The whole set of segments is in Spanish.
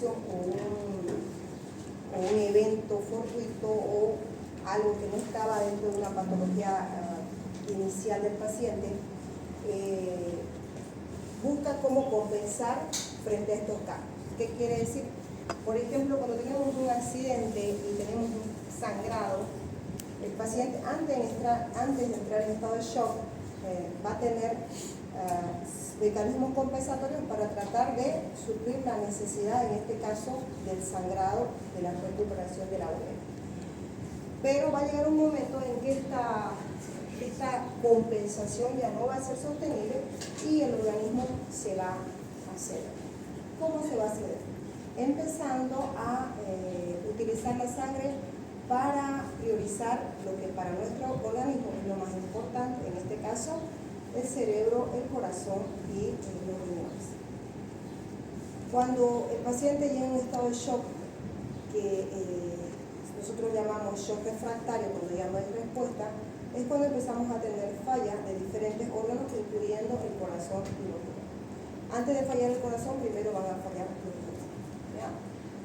inicio o un evento fortuito o algo que no estaba dentro de una patología inicial del paciente, busca cómo compensar frente a estos casos. ¿Qué quiere decir? Por ejemplo, cuando tenemos un accidente y tenemos un sangrado, el paciente antes de entrar en estado de shock va a tener mecanismos compensatorios para tratar de suplir la necesidad, en este caso, del sangrado, de la recuperación de la urea. Pero va a llegar un momento en que esta compensación ya no va a ser sostenible y el organismo se va a ceder. ¿Cómo se va a ceder? Empezando a utilizar la sangre para priorizar lo que para nuestro organismo es lo más importante, en este caso el cerebro, el corazón y los riñones. Cuando el paciente llega en un estado de shock, que nosotros llamamos shock refractario, cuando ya no hay respuesta, es cuando empezamos a tener fallas de diferentes órganos, incluyendo el corazón y los riñones. Antes de fallar el corazón, primero van a fallar los riñones.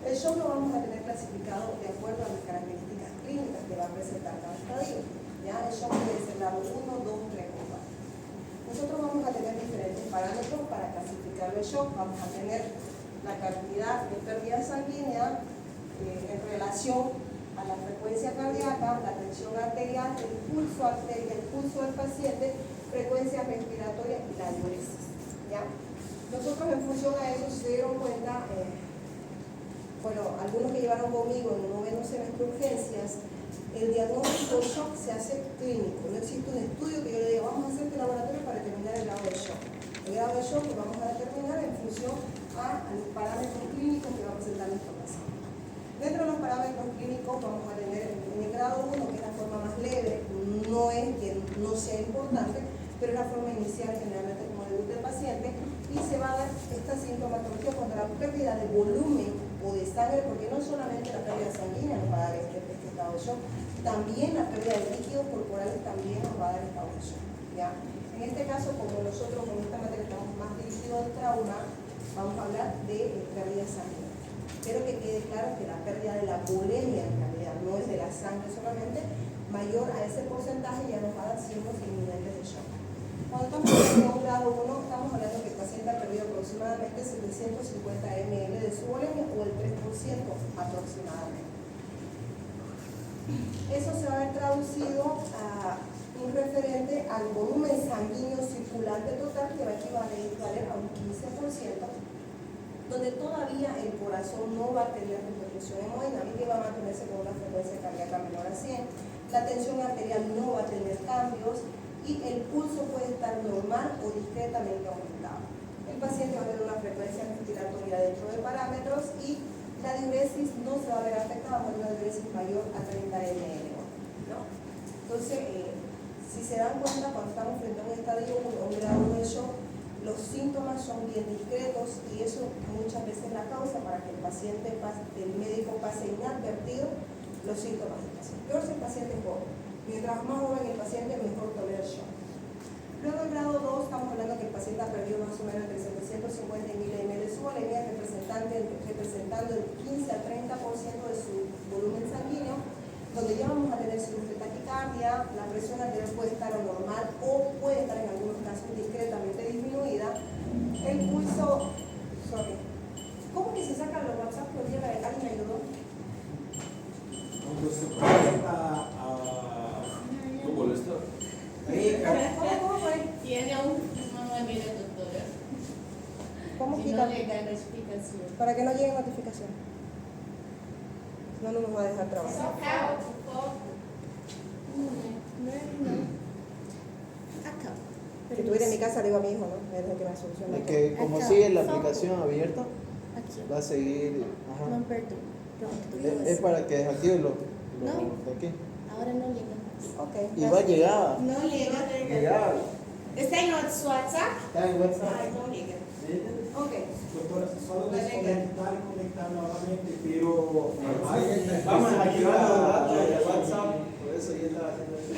El shock lo vamos a tener clasificado de acuerdo a las características clínicas que va a presentar cada estadio. El shock puede ser grado 1, 2, 3 o 4. Nosotros vamos a tener diferentes parámetros para clasificar el shock. Vamos a tener la cantidad de pérdida sanguínea en relación a la frecuencia cardíaca, la tensión arterial, el pulso del paciente, frecuencia respiratoria y la diuresis. Nosotros, en función a eso, se dieron cuenta, algunos que llevaron conmigo en el noveno semestre de urgencias, el diagnóstico de shock se hace clínico. No existe un estudio que yo le diga, vamos a hacerte laboratorio para determinar el grado de shock. El grado de shock lo vamos a determinar en función a los parámetros clínicos que va a presentar nuestro paciente. Dentro de los parámetros clínicos vamos a tener en el grado 1, que es la forma más leve, no es que no sea importante, pero es la forma inicial generalmente como debut del paciente, y se va a dar esta sintomatología cuando la pérdida de volumen o de sangre, porque no solamente la pérdida sanguínea nos va a dar este estado de shock, también la pérdida de líquidos corporales también nos va a dar estado de shock. En este caso, como nosotros en esta materia estamos más dirigidos al trauma, vamos a hablar de pérdida sanguínea. Quiero que quede claro que la pérdida de la bulimia en realidad no es de la sangre solamente, mayor a ese porcentaje ya nos va a dar signos inminentes de shock. Cuando estamos hablando de un grado 1, estamos hablando que el paciente ha perdido aproximadamente 750 ml de su bulimia o el 3% aproximadamente. Eso se va a ver traducido a un referente al volumen sanguíneo circulante total, que va a equivaler a un 15%, donde todavía el corazón no va a tener repercusión hemodinámica y va a mantenerse con una frecuencia cardíaca menor a 100, la tensión arterial no va a tener cambios y el pulso puede estar normal o discretamente aumentado. El paciente va a tener una frecuencia respiratoria dentro de parámetros y la diuresis no se va a ver afectada por una diuresis mayor a 30 ml. Entonces, si se dan cuenta, cuando estamos frente a un estadio 1 o un grado de shock, los síntomas son bien discretos y eso muchas veces es la causa para que el médico pase inadvertido los síntomas del paciente. Peor si el paciente es joven. Mientras más joven el paciente, mejor tolera el shock. Luego el grado 2, estamos hablando que el paciente ha perdido más o menos entre 750 y 1000 ml de su bulimia, representando el 15 al 30% de su volumen sanguíneo, donde ya vamos a tener signos de taquicardia, la presión arterial puede estar anormal o puede estar en algunos casos discretamente disminuida. El pulso, ¿cómo que se sacan los WhatsApp? ¿Alguien me ayudó? Cuando se presenta como esto. ¿Cómo fue? Tiene un manual, mire, doctora. ¿Cómo Si quitar? no llega la explicación. Para que no llegue notificación. No nos va a dejar trabajar. Acá. Si estuviera en mi casa, le digo a mi hijo, ¿no? Es el que me soluciona. Es que como sigue la aplicación abierta, Aquí. va a seguir. Ajá. No, perdón. Es para que desactive lo No. de aquí. Ahora no llega. Ok. Y va a llegar. No llega. Llegar. ¿Está en su WhatsApp? Está en WhatsApp. Ay, no llega. Ok. Doctora, solo desconectar y conectar nuevamente, pero Vamos a activar los datos de WhatsApp. Por eso yo estaba haciendo eso.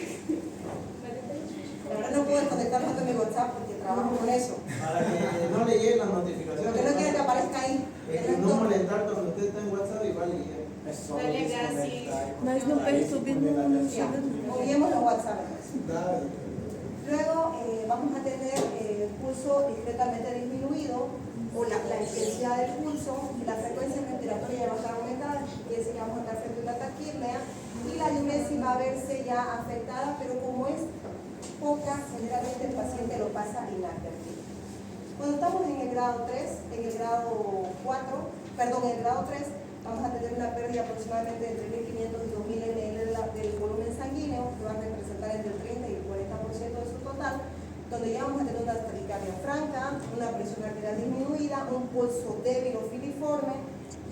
La verdad no puedo desconectar los datos de mi WhatsApp porque trabajo con eso. Para que no le lleguen las Lo notificaciones. que no quiero que aparezca ahí. No molestar con Mas não perturbe no Ya, moviemos los WhatsApp. Dale. Luego vamos a tener el pulso discretamente disminuido o la intensidad del pulso y la frecuencia respiratoria va a estar aumentada, quiere decir que vamos a estar frente a una taquipnea y la diuresis va a verse ya afectada, pero como es poca, generalmente el paciente lo pasa inadvertido. Cuando estamos en el grado 3, en el grado 3, vamos a tener una pérdida aproximadamente de 3.500 y 2.000 ml del volumen sanguíneo, que va a representar entre el 30 y el 40% de su total, donde ya vamos a tener una taquicardia franca, una presión arterial disminuida, un pulso débil o filiforme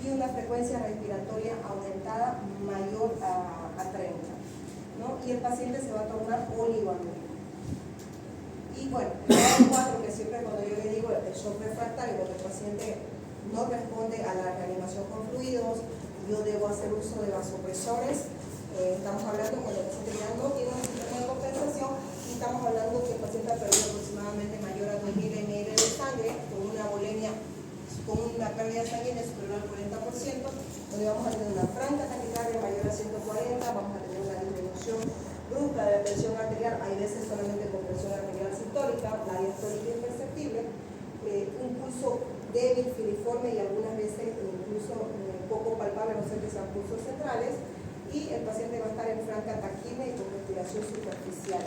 y una frecuencia respiratoria aumentada mayor a 30, ¿no? Y el paciente se va a tornar oligoandrógeno. Y bueno, el grado 4, que siempre cuando yo le digo el shock refractario, cuando el paciente no responde a la reanimación con fluidos, yo debo hacer uso de vasopresores. Estamos hablando cuando el paciente ya no tiene un sistema de compensación y estamos hablando que el paciente ha perdido aproximadamente mayor a 2.000 ml de sangre con una bulimia, con una pérdida sanguínea superior al 40%, donde vamos a tener una franca taquicardia mayor a 140, vamos a tener una disminución brusca de la presión arterial, hay veces solamente con presión arterial sistólica, la diastólica imperceptible, un pulso débil, filiforme y algunas veces incluso poco palpable, a no ser que sean pulsos centrales, y el paciente va a estar en franca taquipnea y con respiración superficial.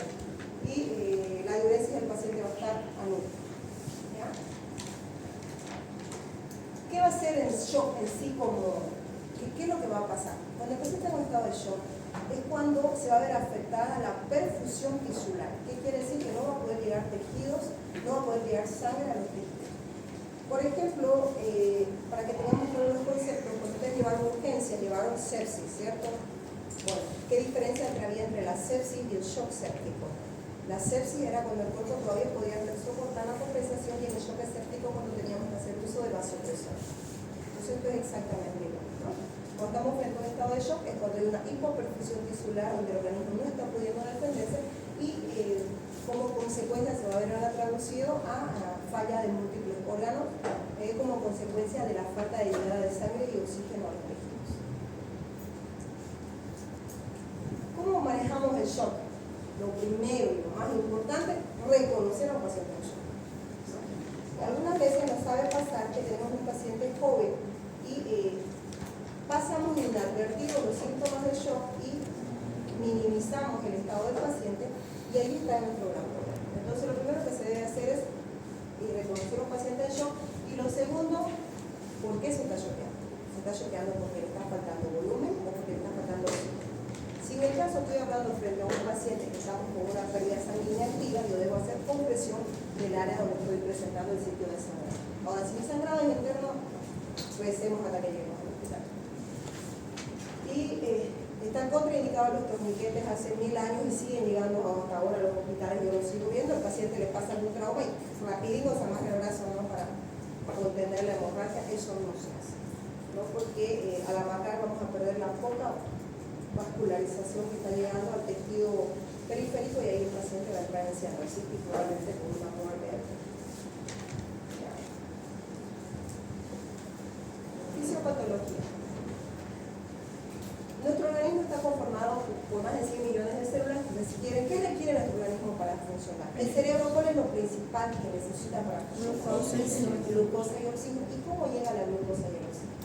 Y la diuresis del paciente va a estar anúmica. ¿Ya? ¿Qué va a hacer el shock en sí como? ¿Qué es lo que va a pasar? Cuando el paciente está en un estado de shock, es cuando se va a ver afectada la perfusión tisular. ¿Qué quiere decir? Que no va a poder llegar tejidos, no va a poder llegar sangre a los tejidos. Por ejemplo, para que tengamos todos los conceptos, cuando ustedes llevaron urgencia, llevaron sepsis, ¿cierto? Bueno, ¿qué diferencia había entre la sepsis y el shock séptico? La sepsis era cuando el cuerpo todavía podía soportar la compensación y en el shock séptico cuando teníamos que hacer uso de vasopresor. Entonces esto es exactamente igual, ¿no? Cuando estamos frente a un estado de shock es cuando hay una hipoperfusión tisular donde el organismo no está pudiendo defenderse y como consecuencia se va a ver ahora traducido a falla de múltiples órganos como consecuencia de la falta de llegada de sangre y oxígeno a los tejidos. ¿Cómo manejamos el shock? Lo primero y lo más importante, reconocer a un paciente en shock. Algunas veces nos sabe pasar que tenemos un paciente joven y pasamos inadvertidos los síntomas del shock y minimizamos el estado del paciente y ahí está nuestro gran problema. Entonces lo primero que se debe hacer es reconocer a un paciente en shock y lo segundo, ¿por qué se está choqueando? Se está choqueando porque le está faltando volumen o porque le está faltando oxígeno. Si en el caso estoy hablando frente a un paciente que está con una pérdida sanguínea activa, yo debo hacer compresión del área donde estoy presentando el sitio de sangrado. Ahora, si mi sangrado es interno, recemos hasta que lleguemos al hospital. Y están contraindicados los torniquetes hace 1000 años y siguen llegando hasta ahora a los hospitales. Yo lo sigo viendo, al paciente le pasa algún trauma y rapidito se amaja el brazo, ¿no? para contener la hemorragia. Eso no se hace, ¿no? Porque al amajar vamos a perder la poca vascularización que está llegando al tejido periférico y ahí el paciente va a entrar en cianosis y probablemente con una muerte. Fisiopatología. Nuestro organismo está conformado por más de 100 millones de células. ¿Qué requiere nuestro organismo para funcionar? El cerebro, ¿cuál es lo principal que necesita para funcionar? Glucosa y oxígeno. ¿Y cómo llega la glucosa y el oxígeno?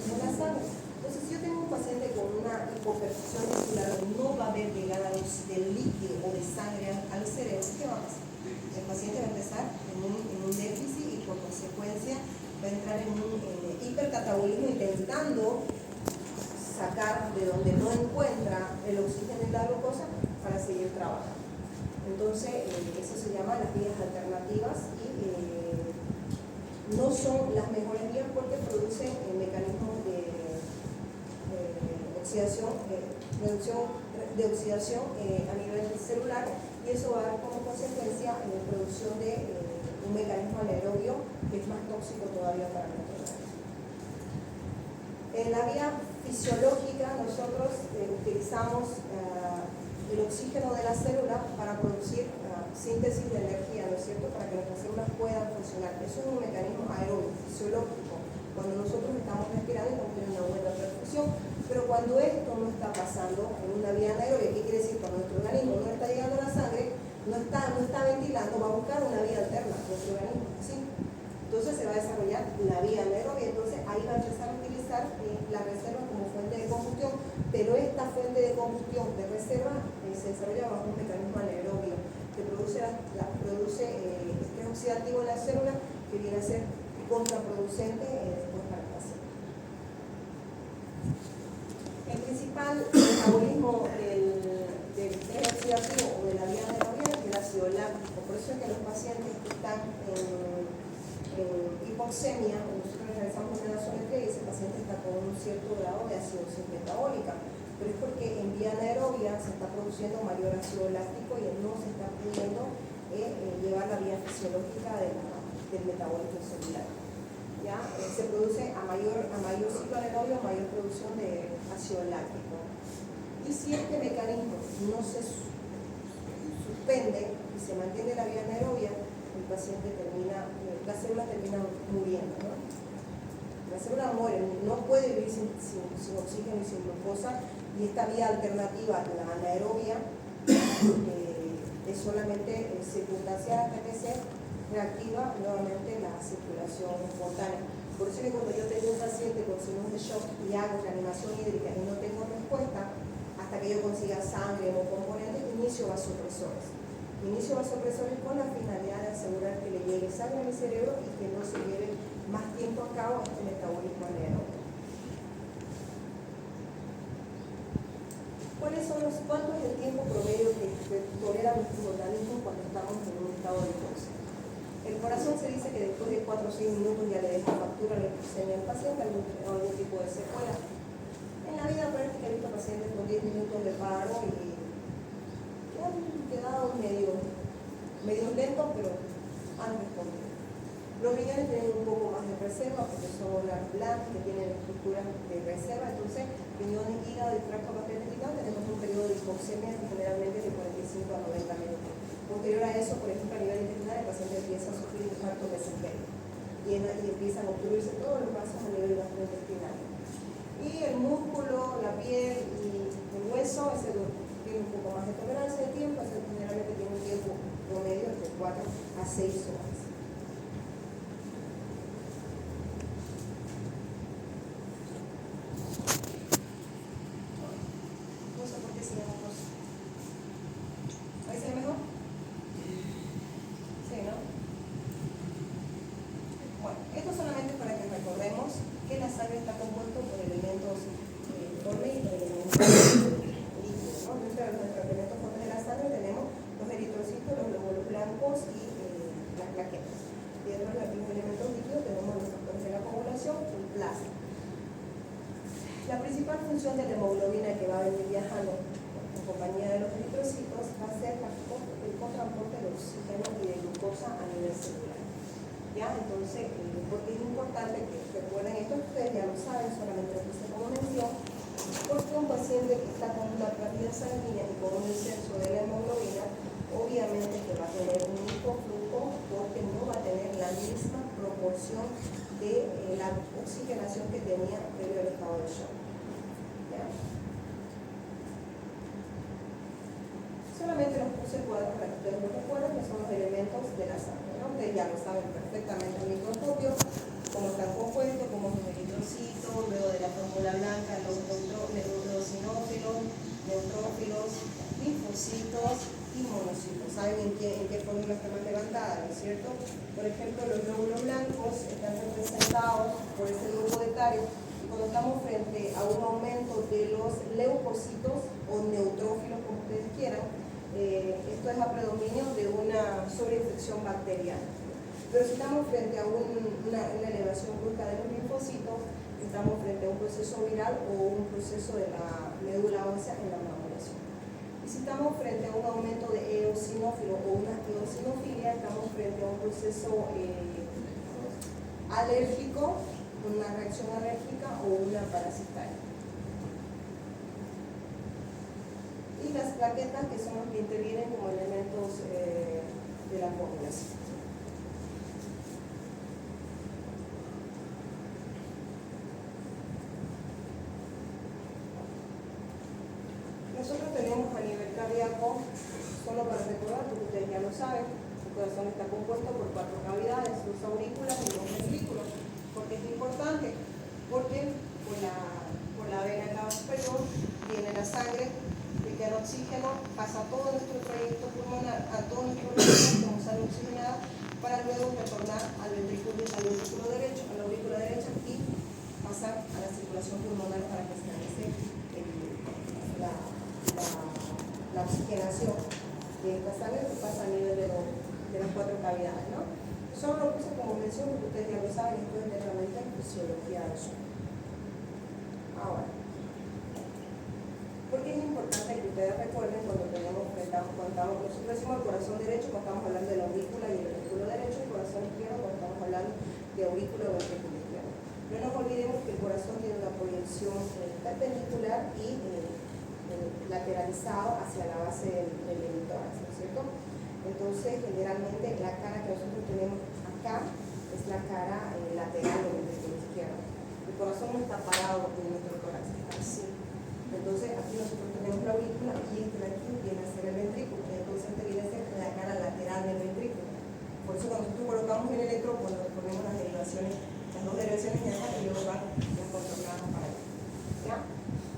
Con la sangre. Entonces, si yo tengo un paciente con una hipoperfusión tisular, no va a haber llegada de líquido o de sangre al cerebro, ¿qué va a pasar? El paciente va a empezar en un déficit y por consecuencia va a entrar en un hipercatabolismo intentando sacar de donde no encuentra el oxígeno y la glucosa para seguir trabajando. Entonces, eso se llama las vías alternativas y no son las mejores vías porque producen mecanismos de oxidación, reducción de oxidación a nivel celular y eso va a dar como consecuencia la producción de un mecanismo anaerobio que es más tóxico todavía para nuestro organismo. En la vía fisiológica nosotros utilizamos el oxígeno de la célula para producir síntesis de energía, ¿no es cierto?, para que nuestras células puedan funcionar. Eso es un mecanismo aeróbico, fisiológico, cuando nosotros estamos respirando y estamos teniendo una buena perfusión. Pero cuando esto no está pasando en una vía anaerobia, ¿qué quiere decir? Cuando nuestro organismo no está llegando a la sangre, no está ventilando, va a buscar una vía alterna a nuestro organismo, ¿sí? Entonces se va a desarrollar la vía anaerobia, entonces ahí va a empezar a utilizar la reserva como fuente de combustión, pero esta fuente de combustión de reserva se desarrolla bajo un mecanismo anaerobio que produce estrés oxidativo en la célula, que viene a ser contraproducente después para el paciente. El principal metabolismo del estrés oxidativo o de la vía anaerobia es el ácido láctico. Por eso es que los pacientes que están en hipoxemia, nosotros realizamos una gasometría y ese paciente está con un cierto grado de acidosis metabólica, pero es porque en vía anaerobia se está produciendo mayor ácido láctico y no se está pudiendo llevar la vía fisiológica del metabolismo celular. ¿Ya? Se produce a mayor ciclo anaerobio, mayor producción de ácido láctico. Y si este mecanismo no se suspende y se mantiene la vía anaerobia, el paciente la célula termina muriendo, ¿no? La célula muere, no puede vivir sin oxígeno y sin glucosa, y esta vía alternativa, la anaerobia, es solamente circunstancial hasta que se reactiva nuevamente la circulación espontánea. Por eso que cuando yo tengo un paciente con signos de shock y hago reanimación hídrica y no tengo respuesta, hasta que yo consiga sangre o componentes, inicio vasopresores. Inicio vasopresores con la finalidad de asegurar que le llegue sangre a mi cerebro y que no se lleve más tiempo a cabo este metabolismo anaerobio. ¿Cuánto es el tiempo promedio que tolera nuestro organismo cuando estamos en un estado de hipoxia? El corazón se dice que después de 4 o 6 minutos ya le deja factura la hipoxemia al paciente, algún tipo de secuela. En la vida práctica he visto pacientes con 10 minutos de paro y han quedado medio lentos, pero han respondido. Los riñones tienen un poco más de reserva porque son órganos blancos que tienen estructuras de reserva, entonces riñones, hígado y tracto gastrointestinal tenemos un periodo de hipoxemia generalmente de 45 a 90 minutos. Posterior a eso, por ejemplo, a nivel intestinal, el paciente empieza a sufrir infarto mesenterico y empiezan a obstruirse todos los vasos a nivel gastrointestinal. Y el músculo, la piel y el hueso, ese tiene un poco más de tolerancia de tiempo, ese generalmente tiene un tiempo promedio de 4 a 6 horas. No sé por qué sigamos. ¿Ahí se ve mejor? Sí, ¿no? Bueno, esto solamente para que recordemos que la sangre está compuesta por elementos fuertes y elementos líquidos, ¿no? Dentro de los elementos fuertes de la sangre tenemos los eritrocitos, los glóbulos blancos y las plaquetas. Dentro de los elementos líquidos tenemos los factores de la coagulación y el plasma. La principal función de la hemoglobina que va a venir viajando en compañía de los eritrocitos va a ser el transporte de oxígeno y de glucosa a nivel celular. ¿Ya? Entonces, porque es importante que recuerden esto, ustedes ya lo saben, solamente lo puse como mención, porque un paciente que está con una pérdida sanguínea y con un descenso de la hemoglobina, obviamente que va a tener un hipoflujo porque no va a tener la misma proporción de la oxigenación que tenía previo al estado de shock. ¿Ya? Solamente los puse cuadros para que ustedes lo recuerden, que son los elementos de la sangre, ¿no? Ustedes ya lo saben perfectamente en el microscopio, cómo están compuestos, cómo son los eritrocitos, luego de la fórmula blanca, los eosinófilos, neutrófilos, linfocitos y monocitos. ¿Saben en qué fórmula está más levantada, no es cierto? Por ejemplo, los glóbulos blancos están representados por ese grupo etario. Cuando estamos frente a un aumento de los leucocitos o neutrófilos, como ustedes quieran, esto es a predominio de una sobreinfección bacteriana. Pero si estamos frente a una elevación brusca de los linfocitos, estamos frente a un proceso viral o un proceso de la médula ósea en la maduración. Y si estamos frente a un aumento de eosinófilo o una eosinofilia, estamos frente a un proceso alérgico, una reacción alérgica o una parasitaria. Y las plaquetas, que son los que intervienen como elementos de la coagulación. cardíaco, solo para recordar, porque ustedes ya lo saben, el corazón está compuesto por 4 cavidades, 2 aurículas y 2 ventrículos. ¿Por qué es importante? Porque por la vena cava superior viene la sangre, rica en oxígeno, pasa todo nuestro trayecto pulmonar, a todo nuestro organismo como sale oxigenada, para luego retornar al ventrículo derecho, a la aurícula derecha y pasar a la circulación pulmonar para que se realice la oxigenación de esta sangre que pasa a nivel de las 4 cavidades, ¿no? Solo lo puse como mención porque ustedes ya lo saben, esto es netamente fisiología del sueño. Ahora, ¿por qué es importante que ustedes recuerden cuando nosotros decimos el corazón derecho cuando estamos hablando de la aurícula y el ventrículo derecho, el corazón izquierdo cuando estamos hablando de aurícula y ventrículo izquierdo? No nos olvidemos que el corazón tiene una proyección perpendicular y lateralizado hacia la base del hemitórax, ¿no es cierto? Entonces, generalmente la cara que nosotros tenemos acá es la cara lateral del ventrículo izquierdo. El corazón no está parado en nuestro tórax, está así. Entonces, aquí nosotros tenemos la aurícula y este de aquí viene a ser el ventrículo. Entonces, este viene a ser la cara lateral del ventrículo. Por eso, cuando nosotros colocamos el electro, cuando ponemos las derivaciones, las 2 derivaciones de acá y luego van controladas para allá. ¿Ya?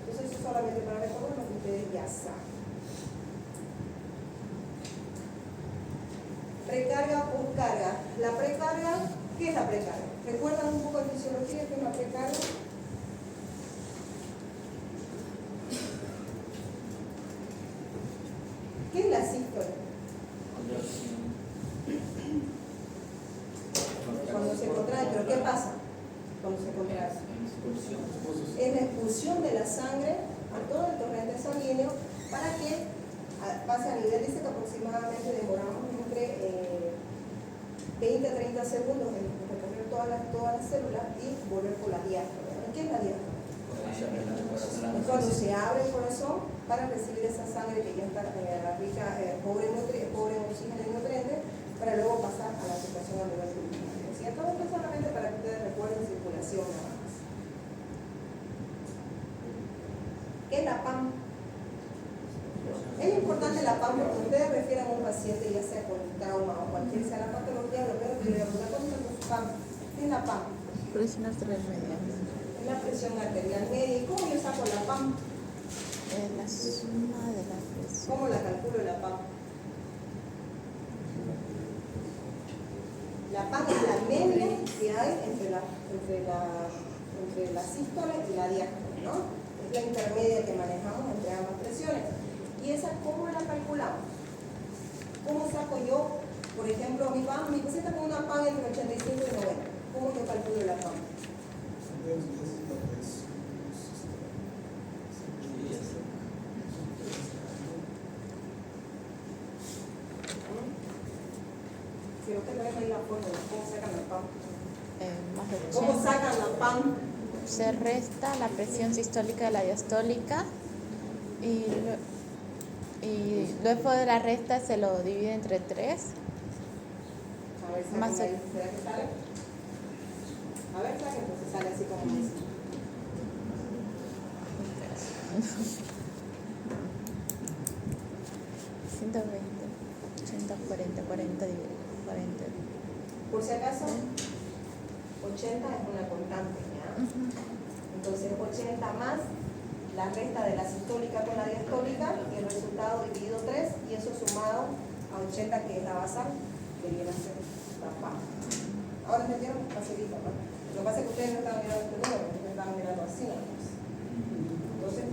Entonces, eso solamente para recordar lo que ustedes ya saben. Precarga, postcarga. La precarga, ¿qué es la precarga? ¿Recuerdan un poco de fisiología qué es la precarga? ¿Qué es la sístole? Cuando se contrae, ¿pero qué pasa? Cuando se contrae. Es la expulsión de la sangre a todo el torrente sanguíneo para que pase a nivel, dice que aproximadamente demoramos entre 20 a 30 segundos en recorrer todas las células y volver por la diástole. ¿Qué es la diástole? Es cuando se abre el corazón para recibir esa sangre que ya está rica, pobre en oxígeno y nutrientes, para luego pasar a la circulación a nivel pulmonar. ¿Es cierto? Esto solamente para que ustedes recuerden circulación nada más. ¿Qué es la PAM? Es importante la PAM porque ustedes refieran a un paciente, ya sea con trauma o cualquier sea la patología, lo primero que le voy a preguntar con su PAM. ¿Qué es la PAM? Presión arterial media. Es la presión arterial media. ¿Y cómo yo saco la PAM? La suma de la presión. ¿Cómo la calculo la PAM? La PAM es la media que hay entre la sístole y la diástole, ¿no? Es la intermedia que manejamos entre ambas presiones. ¿Y esa cómo la calculamos? ¿Cómo saco yo, por ejemplo, mi paciente con una PAM entre 85 y 90? ¿Cómo yo calculo la PAM? Si usted me ahí la fórmula, ¿cómo sacan la PAM? Más de ¿Cómo 80. sacan la PAM? Se resta la presión sistólica de la diastólica y luego de la resta se lo divide entre 3. A ver, Más ¿será que sale? A ver, ¿será que entonces sale así como dice? 120, 80, 40, 40 dividido 40. Por si acaso, 80 es una constante, ¿ya? Entonces 80 más la resta de la sistólica con la diastólica y el resultado dividido 3 y eso sumado a 80 que es la basal que viene a ser la PAM. Ahora entendieron, facilito, ¿no? Lo que pasa es que ustedes no estaban mirando este número, ustedes estaban mirando así, ¿no? Entonces,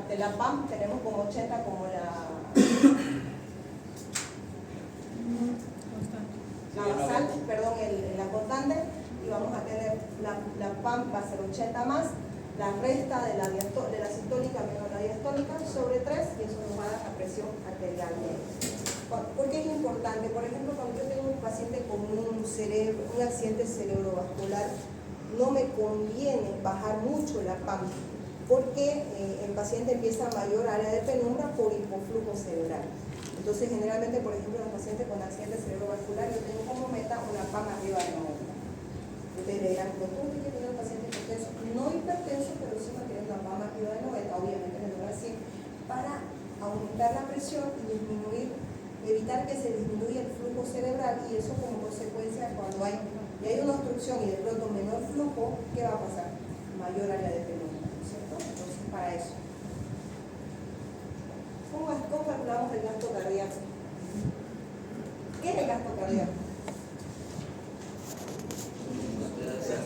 de la PAM tenemos como 80 como la basal, perdón, la constante, y vamos a tener la PAM va a ser 80 más la resta de la sistólica menos la diastólica sobre 3 y eso nos va a dar la presión arterial media. ¿Por qué es importante? Por ejemplo, cuando yo tengo un paciente con un accidente cerebrovascular, no me conviene bajar mucho la PAM porque el paciente empieza a mayor área de penumbra por hipoflujo cerebral. Entonces, generalmente, por ejemplo, en los pacientes con accidente cerebrovascular, yo tengo como meta una PAM arriba de 90. Ustedes le dirán, ¿cómo usted quiere tener un paciente hipertenso? No hipertenso, pero sí mantener una PAM arriba de 90, obviamente en el lugar así, para aumentar la presión y evitar que se disminuya el flujo cerebral, y eso como consecuencia cuando hay una obstrucción y de pronto menor flujo, ¿qué va a pasar? Mayor área de pelota, ¿cierto? Entonces, para eso. ¿Cómo calculamos el gasto cardíaco? ¿Qué es el gasto cardíaco?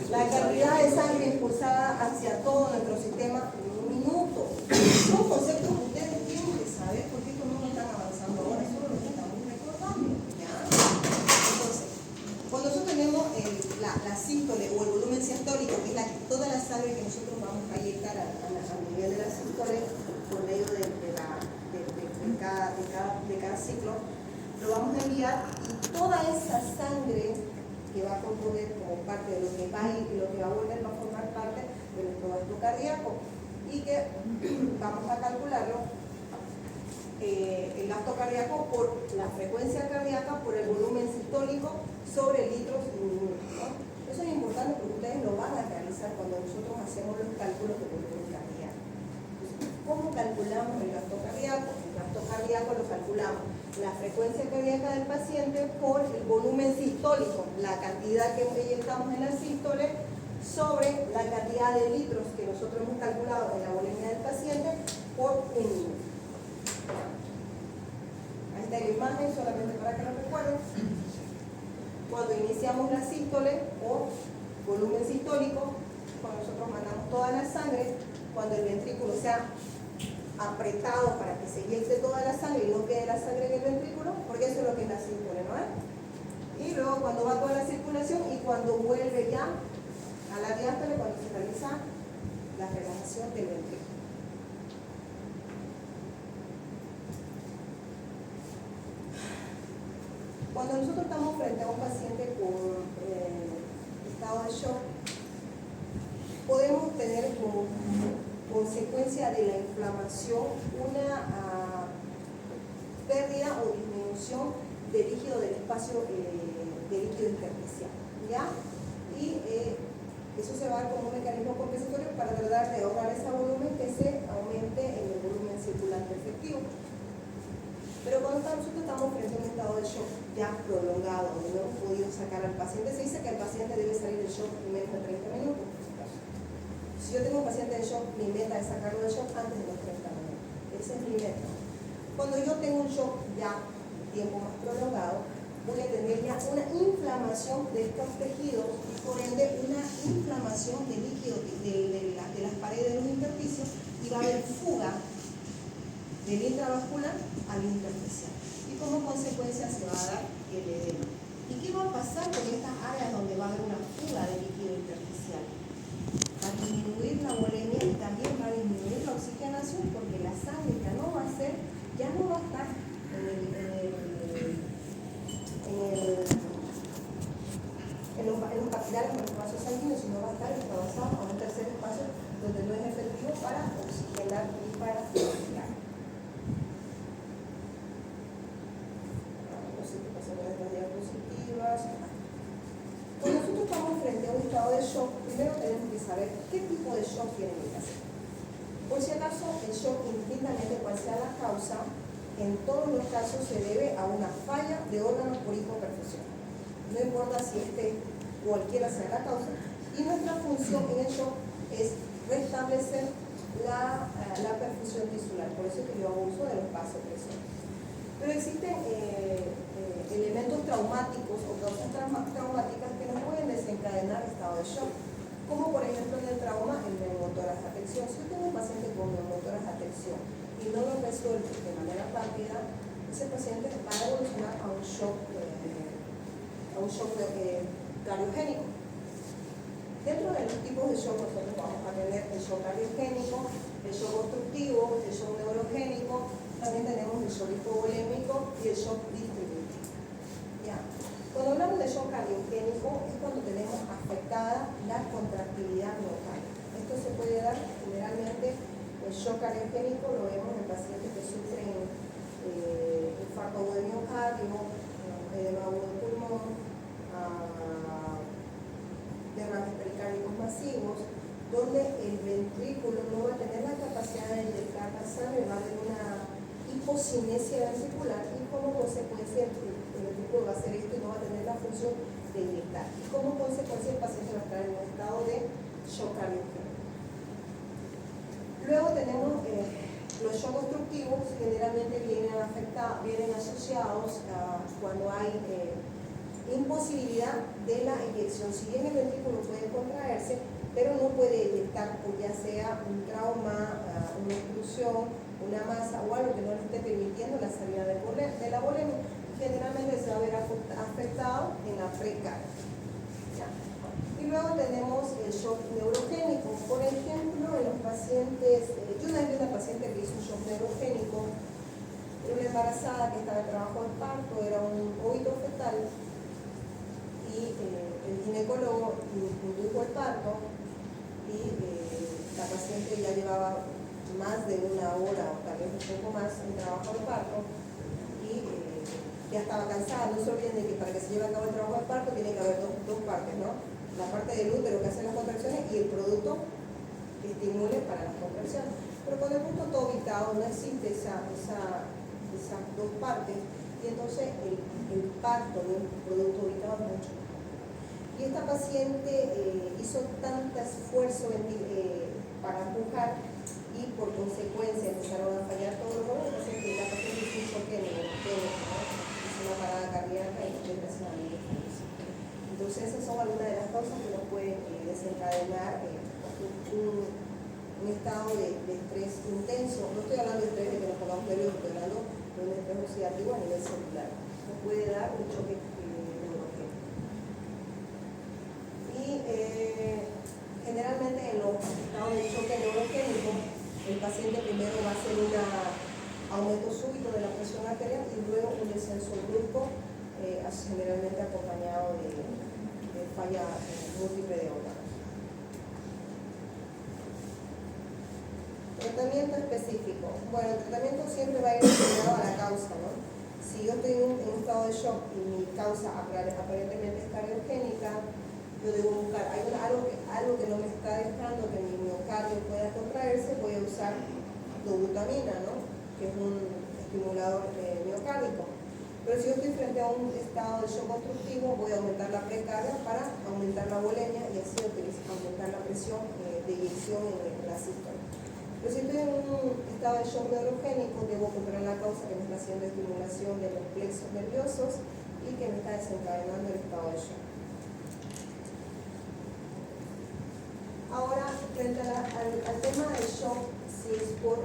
La cantidad de sangre impulsada hacia todo nuestro sistema en un minuto. Son conceptos que ustedes tienen que saber porque estos no están avanzando ahora, solo lo que estamos recordando. ¿Ya? Entonces, cuando nosotros tenemos la sístole o el volumen sistólico, que es toda la sangre que nosotros vamos a inyectar al nivel de la sístole por medio de cada ciclo, lo vamos a enviar, y toda esa sangre que va a componer como parte de lo que va a ir y lo que va a volver va a formar parte de nuestro gasto cardíaco, y que vamos a calcularlo el gasto cardíaco por la frecuencia cardíaca por el volumen sistólico sobre litros y minutos, ¿no? Eso es importante porque ustedes lo van a realizar cuando nosotros hacemos los cálculos de volumen cardíaco. Entonces, ¿cómo calculamos el gasto cardíaco? El gasto cardíaco lo calculamos la frecuencia cardíaca del paciente por el volumen sistólico, la cantidad que inyectamos en la sístole, sobre la cantidad de litros que nosotros hemos calculado en la volemia del paciente por un minuto. Ahí está la imagen, solamente para que lo recuerden. Cuando iniciamos la sístole o volumen sistólico, cuando nosotros mandamos toda la sangre, cuando el ventrículo sea apretado para que se inyecte toda la sangre y no quede la sangre en el ventrículo, porque eso es lo que es la sístole, ¿no es? Y luego cuando va toda la circulación y cuando vuelve ya a la diástole, cuando se realiza la relajación del ventrículo. Cuando nosotros estamos frente a un paciente con estado de shock, podemos tener como consecuencia de la inflamación una pérdida o disminución de líquido del espacio de líquido intersticial, ¿ya? Y eso se va a dar como un mecanismo compensatorio para tratar de ahorrar ese volumen, que se aumente en el volumen circulante efectivo. Pero cuando nosotros estamos frente a un estado de shock ya prolongado, donde no hemos podido sacar al paciente, se dice que el paciente debe salir del shock en menos de 30 minutos. Si yo tengo un paciente en shock, mi meta es sacarlo del shock antes de los 30 minutos. Esa es mi meta. Cuando yo tengo un shock ya tiempo más prolongado, voy a tener ya una inflamación de estos tejidos y por ende una inflamación de líquido de las paredes de los intersticios, y va a haber fuga del intravascular al intersticial. Y como consecuencia se va a dar el edema. ¿Y qué va a pasar con estas áreas donde va a haber una fuga de líquido intersticial? Va a disminuir la volemia y también va a disminuir la oxigenación, porque la sangre ya no va a estar en los capilares, en los vasos sanguíneos, sino va a estar atravesado a un tercer espacio donde no es efectivo para oxigenar y para respirar. No sé qué pasa con estas diapositivas. Cuando nosotros estamos frente a un estado de shock, primero tenemos que saber qué tipo de shock tiene el paciente. Por si acaso, el shock, indistintamente cuál sea la causa, en todos los casos se debe a una falla de órganos por hipoperfusión. No importa si cualquiera sea la causa, y nuestra función en el shock es restablecer la perfusión tisular. Por eso es que yo hago uso de los vasopresores. Pero existen elementos traumáticos o causas traumáticas que nos pueden desencadenar estado de shock, como por ejemplo en el trauma el neumotórax a tensión. Si yo tengo un paciente con neumotórax a tensión y no lo resuelvo de manera rápida, ese paciente va a evolucionar a un shock cardiogénico. Dentro de los tipos de shock nosotros vamos a tener el shock cardiogénico, el shock obstructivo, el shock neurogénico, también tenemos el shock hipovolémico y el shock distributivo. ¿Ya? Cuando hablamos de shock cardiogénico es cuando tenemos afectada la contractilidad local. Esto se puede dar generalmente, el shock cardiogénico lo vemos en pacientes que sufren infarto agudo de miocardio, edema agudo de pulmón, derrames pericárdicos masivos, dolor donde el ventrículo no va a tener la capacidad de inyectar la sangre, va a haber una hipocinesia ventricular y como consecuencia el ventrículo va a hacer esto y no va a tener la función de inyectar. Y como consecuencia el paciente va a estar en un estado de shock cardiogénico. Luego tenemos los shock obstructivos, generalmente vienen asociados a cuando hay imposibilidad de la inyección. Si bien el ventrículo puede contraerse, pero no puede inyectar, ya sea un trauma, una oclusión, una masa o algo que no le esté permitiendo la salida de la bolemia, generalmente se va a ver afectado en la precardia. Y luego tenemos el shock neurogénico. Por ejemplo, en los pacientes, yo una vez vi una paciente que hizo un shock neurogénico, una embarazada que estaba en trabajo de parto, era un óvulo fetal, y el ginecólogo indujo el parto y la paciente ya llevaba más de una hora o tal vez un poco más en trabajo de parto y ya estaba cansada. No se olviden de que para que se lleve a cabo el trabajo de parto tiene que haber dos partes, ¿no? La parte del útero que hace las contracciones y el producto que estimule para las contracciones. Pero con el punto todo ubicado no existe esas dos partes y entonces el parto de un producto ubicado es mucho mejor. Y esta paciente hizo tanto esfuerzo para empujar y por consecuencia empezaron a fallar todos los órganos, que la paciente hizo un choque neurogénico, ¿no? Hizo una parada cardíaca y desgraciadamente falleció. Entonces esas son algunas de las causas que nos pueden desencadenar un estado de estrés intenso. No estoy hablando de estrés de que nos pongamos nerviosos, estoy hablando de un estrés oxidativo a nivel celular. Nos puede dar un choque neurogénico. Y generalmente en los estados de choque neurogénico, el paciente primero va a hacer un aumento súbito de la presión arterial y luego un descenso brusco, generalmente acompañado de falla múltiple de órganos. Tratamiento específico. Bueno, el tratamiento siempre va a ir relacionado a la causa, ¿no? Si yo estoy en un estado de shock y mi causa aparentemente es cardiogénica, yo debo buscar algo que no me está dejando que mi miocardio pueda contraerse, voy a usar dobutamina, ¿no? Que es un estimulador miocárdico. Pero si yo estoy frente a un estado de shock obstructivo, voy a aumentar la precardia para aumentar la bolemia y así aumentar la presión de eyección en la sístole. Pero si estoy en un estado de shock neurogénico, debo encontrar la causa que me está haciendo estimulación de los plexos nerviosos y que me está desencadenando el estado de shock. Ahora, frente al tema del shock, si es por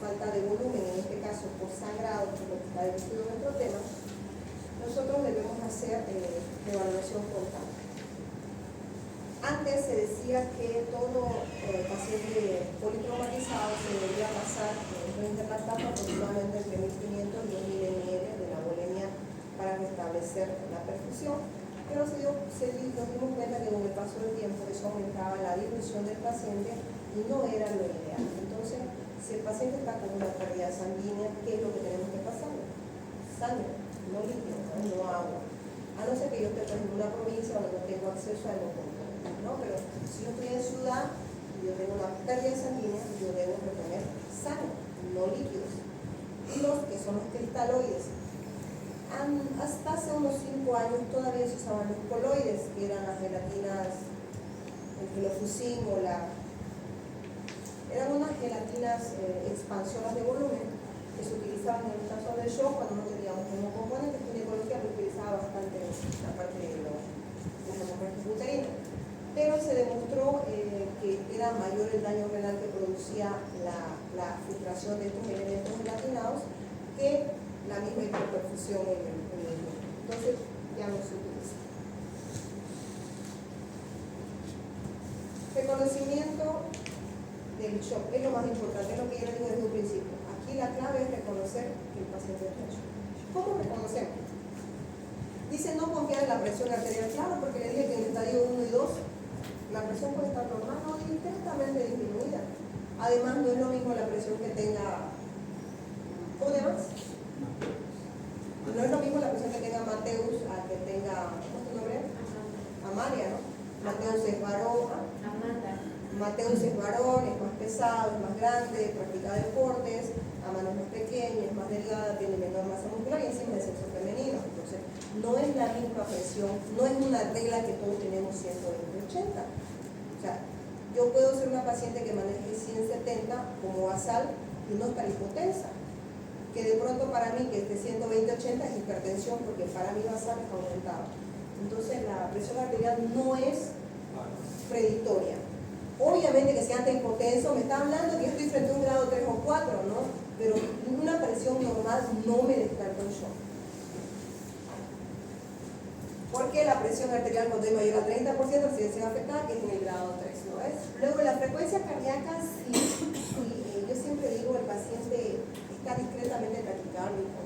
falta de volumen, en este caso por sangrado, que es lo que está dirigido nuestro tema, nosotros debemos hacer evaluación frontal. Antes se decía que todo paciente politraumatizado se debería pasar en la etapa aproximadamente entre 1.500 y 1.000 ml de la bolemia para restablecer la perfusión, pero nos dimos cuenta que con el paso del tiempo eso aumentaba la dilución del paciente y no era lo ideal. Entonces, si el paciente está con una pérdida sanguínea, ¿qué es lo que tenemos que pasar? Sangre, no líquido, no agua. A no ser que yo esté en una provincia donde no tengo acceso a hemocontrol, ¿no? Pero si yo estoy en ciudad y yo tengo una pérdida sanguínea, yo debo reponer sangre, no líquidos. Y los que son los cristaloides. Hasta hace unos 5 años todavía se usaban los coloides, que eran las gelatinas, el gelofuscin o eran unas gelatinas expansoras de volumen que se utilizaban en el caso del shock cuando no teníamos hemocomponentes. La ginecología lo utilizaba bastante en la parte de los hemocomponentes uterinos. Pero se demostró que era mayor el daño renal que producía la filtración de estos elementos gelatinados que la misma hipoperfusión en el mismo. Entonces ya no se utiliza. Reconocimiento del shock es lo más importante, es lo que yo les digo desde un principio. Aquí la clave es reconocer que el paciente está en shock. ¿Cómo reconocemos? Dice no confiar en la presión arterial, claro, porque le dije que en el estadio 1 y 2 la presión puede estar normal o intensamente disminuida. Además, no es lo mismo la presión que tenga. ¿Cómo te llamas? No es lo mismo la presión que tenga Mateus a que tenga. ¿Cómo es tu nombre? Amalia, ¿no? Mateus es varón. Mateus es varón, es más pesado, es más grande, practica deportes, a manos más pequeñas, es más delgada, tiene menor masa muscular y encima es sexo femenino. Entonces, no es la misma presión, no es una regla que todos tenemos 120-80. O sea, yo puedo ser una paciente que maneje 170 como basal y no estar hipotensa. Que de pronto para mí que esté 120-80 es hipertensión, porque para mí basal es aumentado. Entonces, la presión arterial no es predictoria. Obviamente que si antes hipotenso me está hablando que yo estoy frente a un grado 3 o 4, ¿no? Pero una presión normal no me descarta un shock. Porque la presión arterial cuando es mayor a 30% residencia afectada, que es en el grado 3, ¿no es? Luego la frecuencia cardíaca, sí, yo siempre digo, el paciente está discretamente taquicárdico.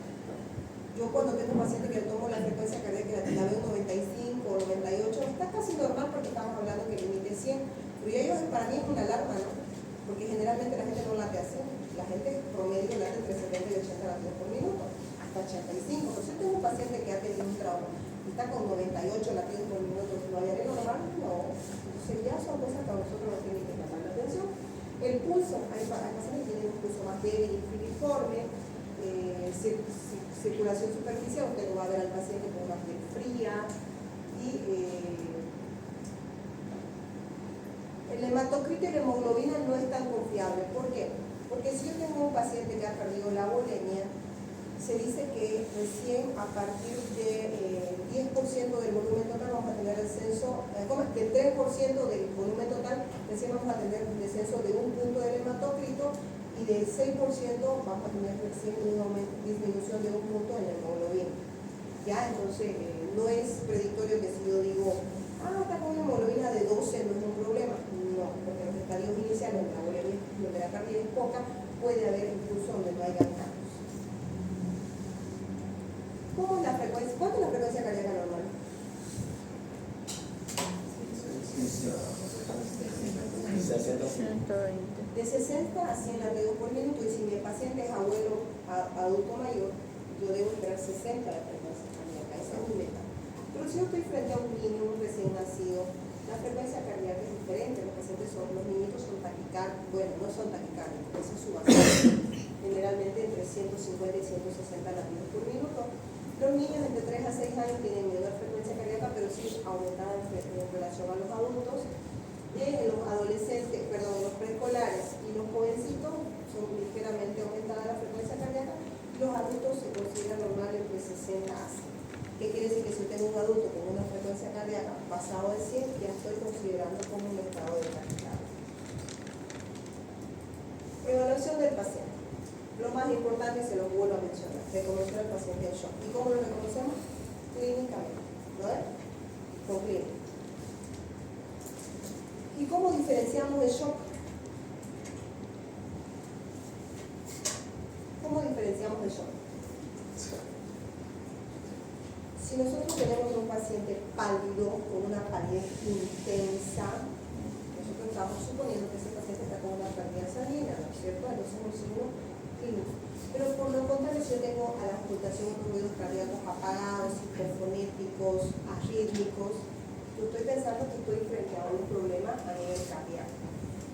Yo cuando tengo un paciente que le tomo la frecuencia cardíaca y la veo 95 o 98, está casi normal porque estamos hablando que el límite es 100. Pero ya ellos, para mí es una alarma, ¿no? Porque generalmente la gente no late así. La gente promedio late entre 70 y 80 latidos por minuto, hasta 85. Entonces yo tengo un paciente que ha tenido un trauma y está con 98 latidos por minuto. ¿Lo hallaré normal? No. Entonces ya son cosas que a nosotros nos tienen que llamar la atención. El pulso, hay pacientes que tienen un pulso más débil y filiforme, circulación superficial, usted lo va a ver al paciente con una piel fría y el hematocrito y la hemoglobina no es tan confiable. ¿Por qué? Porque si yo tengo un paciente que ha perdido la bulimia, se dice que recién a partir de 10% del volumen total vamos a tener descenso, del 3% del volumen total, recién vamos a tener un descenso de un punto del hematocrito y del 6% vamos a tener recién una disminución de un punto en la hemoglobina. Ya, entonces no es predictorio que si yo digo, está con una hemoglobina de 12 no es un problema. No, porque en los estadios iniciales la bulimia, donde la carga es poca, puede haber incluso donde no haya cambios. ¿Cómo es la frecuencia? ¿Cuánto es la frecuencia cardíaca normal? De 60 a 100 latidos por minuto, y si mi paciente es abuelo, adulto mayor, yo debo esperar 60 de frecuencia cardíaca, esa es mi meta. Pero si yo estoy frente a un niño, un recién nacido, la frecuencia cardíaca es diferente. Los niñitos son taquicárdicos, bueno, no son taquicárdicos, esa es su base, generalmente entre 150 y 160 latidos por minuto. Los niños entre 3 a 6 años tienen menor frecuencia cardíaca, pero sí aumentada en relación a los adultos. Los adolescentes, los preescolares y los jovencitos son ligeramente aumentada la frecuencia cardíaca, y los adultos se consideran normal entre 60 a 100. ¿Qué quiere decir? Que si tengo un adulto con una frecuencia cardíaca pasado de 100, ya estoy considerando como un estado de taquicardia. Evaluación del paciente. Lo más importante, se lo vuelvo a mencionar, reconocer al paciente en shock. ¿Y cómo lo reconocemos? Clínicamente, ¿no es? Con clínica. ¿Y cómo diferenciamos el shock? ¿Cómo diferenciamos el shock? Si nosotros tenemos un paciente pálido, con una palidez intensa, nosotros estamos suponiendo que ese paciente está con una pérdida sanguínea, ¿no es cierto? Entonces es un signo clínico. Pero por lo contrario, si yo tengo a la auscultación unos ruidos cardíacos apagados, hipofonéticos, arrítmicos, yo estoy pensando que estoy frente a un problema a nivel cardíaco.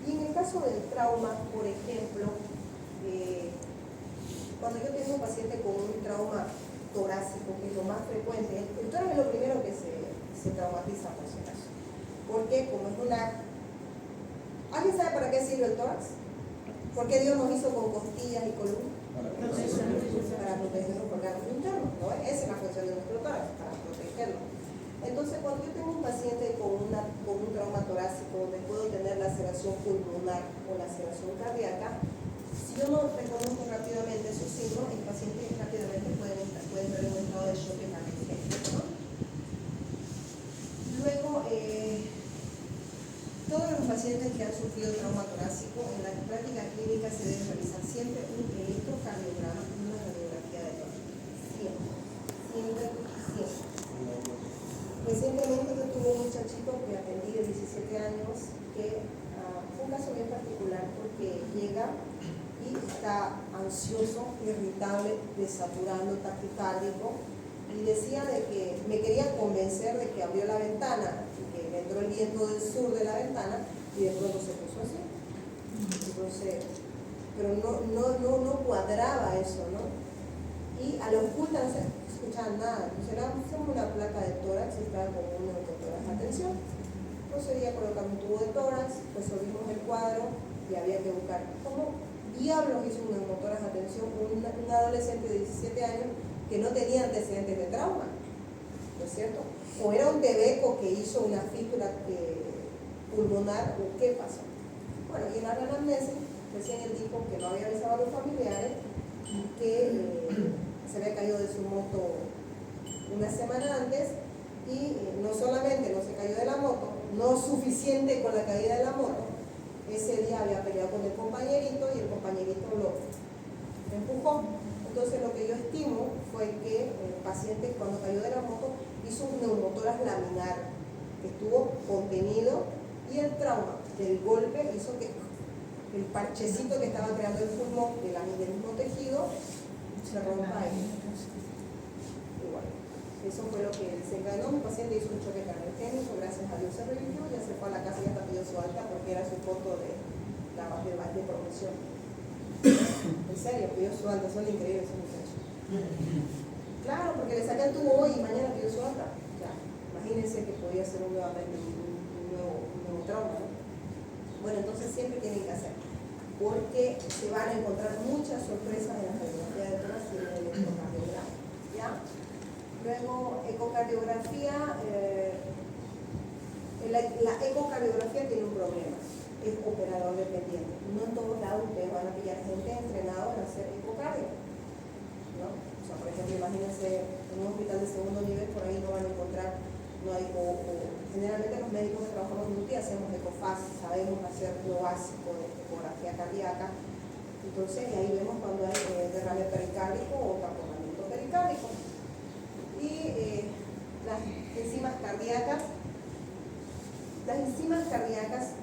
Y en el caso del trauma, por ejemplo, cuando yo tengo un paciente con un trauma torácico, que es lo más frecuente, el tórax es lo primero que se traumatiza, por si acaso. Porque como es una... ¿Alguien sabe para qué sirve el tórax? ¿Por qué Dios nos hizo con costillas y columna? Para proteger los órganos internos, ¿no? Esa es la función de nuestro tórax, para protegerlo. Entonces, cuando yo tengo un paciente con un trauma torácico, donde puedo tener laceración pulmonar o laceración cardíaca, si yo no reconozco rápidamente esos signos, el paciente rápidamente puede entrar en un estado de shock emergente, ¿no? Luego, todos los pacientes que han sufrido trauma torácico, en la práctica clínica se debe realizar siempre un electrocardiograma y una radiografía de tórax. Siempre. Recientemente yo tuve un muchachito que atendí de 17 años que fue un caso bien particular porque llega y está ansioso, irritable, desaturando, taquicárdico, y decía de que me quería convencer de que abrió la ventana y que le entró el viento del sur de la ventana y de pronto se puso así. Entonces, pero no cuadraba eso, ¿no? Y a la oculta no se escuchaba nada. Entonces era una placa de tórax y estaba con un neumotórax. Atención, procedía a colocar un tubo de tórax, resolvimos el cuadro y había que buscar cómo diablos hizo un neumotórax. Atención, un adolescente de 17 años que no tenía antecedentes de trauma, ¿no es cierto? O era un tebeco que hizo una fístula pulmonar, o qué pasó. Bueno, y en la anamnesis recién él dijo que no había avisado a los familiares y que se había caído de su moto una semana antes y no solamente no se cayó de la moto, no suficiente con la caída de la moto, ese día había peleado con el compañerito y el compañerito lo empujó. Entonces lo que yo estimo fue que el paciente cuando cayó de la moto hizo un neumotórax laminar que estuvo contenido y el trauma del golpe hizo que el parchecito que estaba creando el pulmón del mismo tejido se rompa ahí. Igual. Eso fue lo que desencadenó. Mi paciente hizo un choque cardiogénico, gracias a Dios se revivió, ya se fue a la casa y hasta pidió su alta porque era su foto de promoción. En serio, pidió su alta, son increíbles esos muchachos. Claro, porque le sacan tubo hoy y mañana pidió su alta. Ya, imagínense que podía ser un nuevo trauma, ¿no? Bueno, entonces siempre tienen que hacer, porque se van a encontrar muchas sorpresas en la radiografía de tórax y en el ecocardiograma, ¿ya? Luego, ecocardiografía, la ecocardiografía tiene un problema, es operador dependiente. No en todos lados ustedes van a pillar gente entrenada en hacer ecocardio, ¿no? O sea, por ejemplo, imagínense en un hospital de segundo nivel, por ahí no van a encontrar. No hay, generalmente los médicos que trabajamos en UTI hacemos ecofaz, sabemos hacer lo básico de ecografía cardíaca, entonces ahí vemos cuando hay derrame pericárdico o taponamiento pericárdico. Y las enzimas cardíacas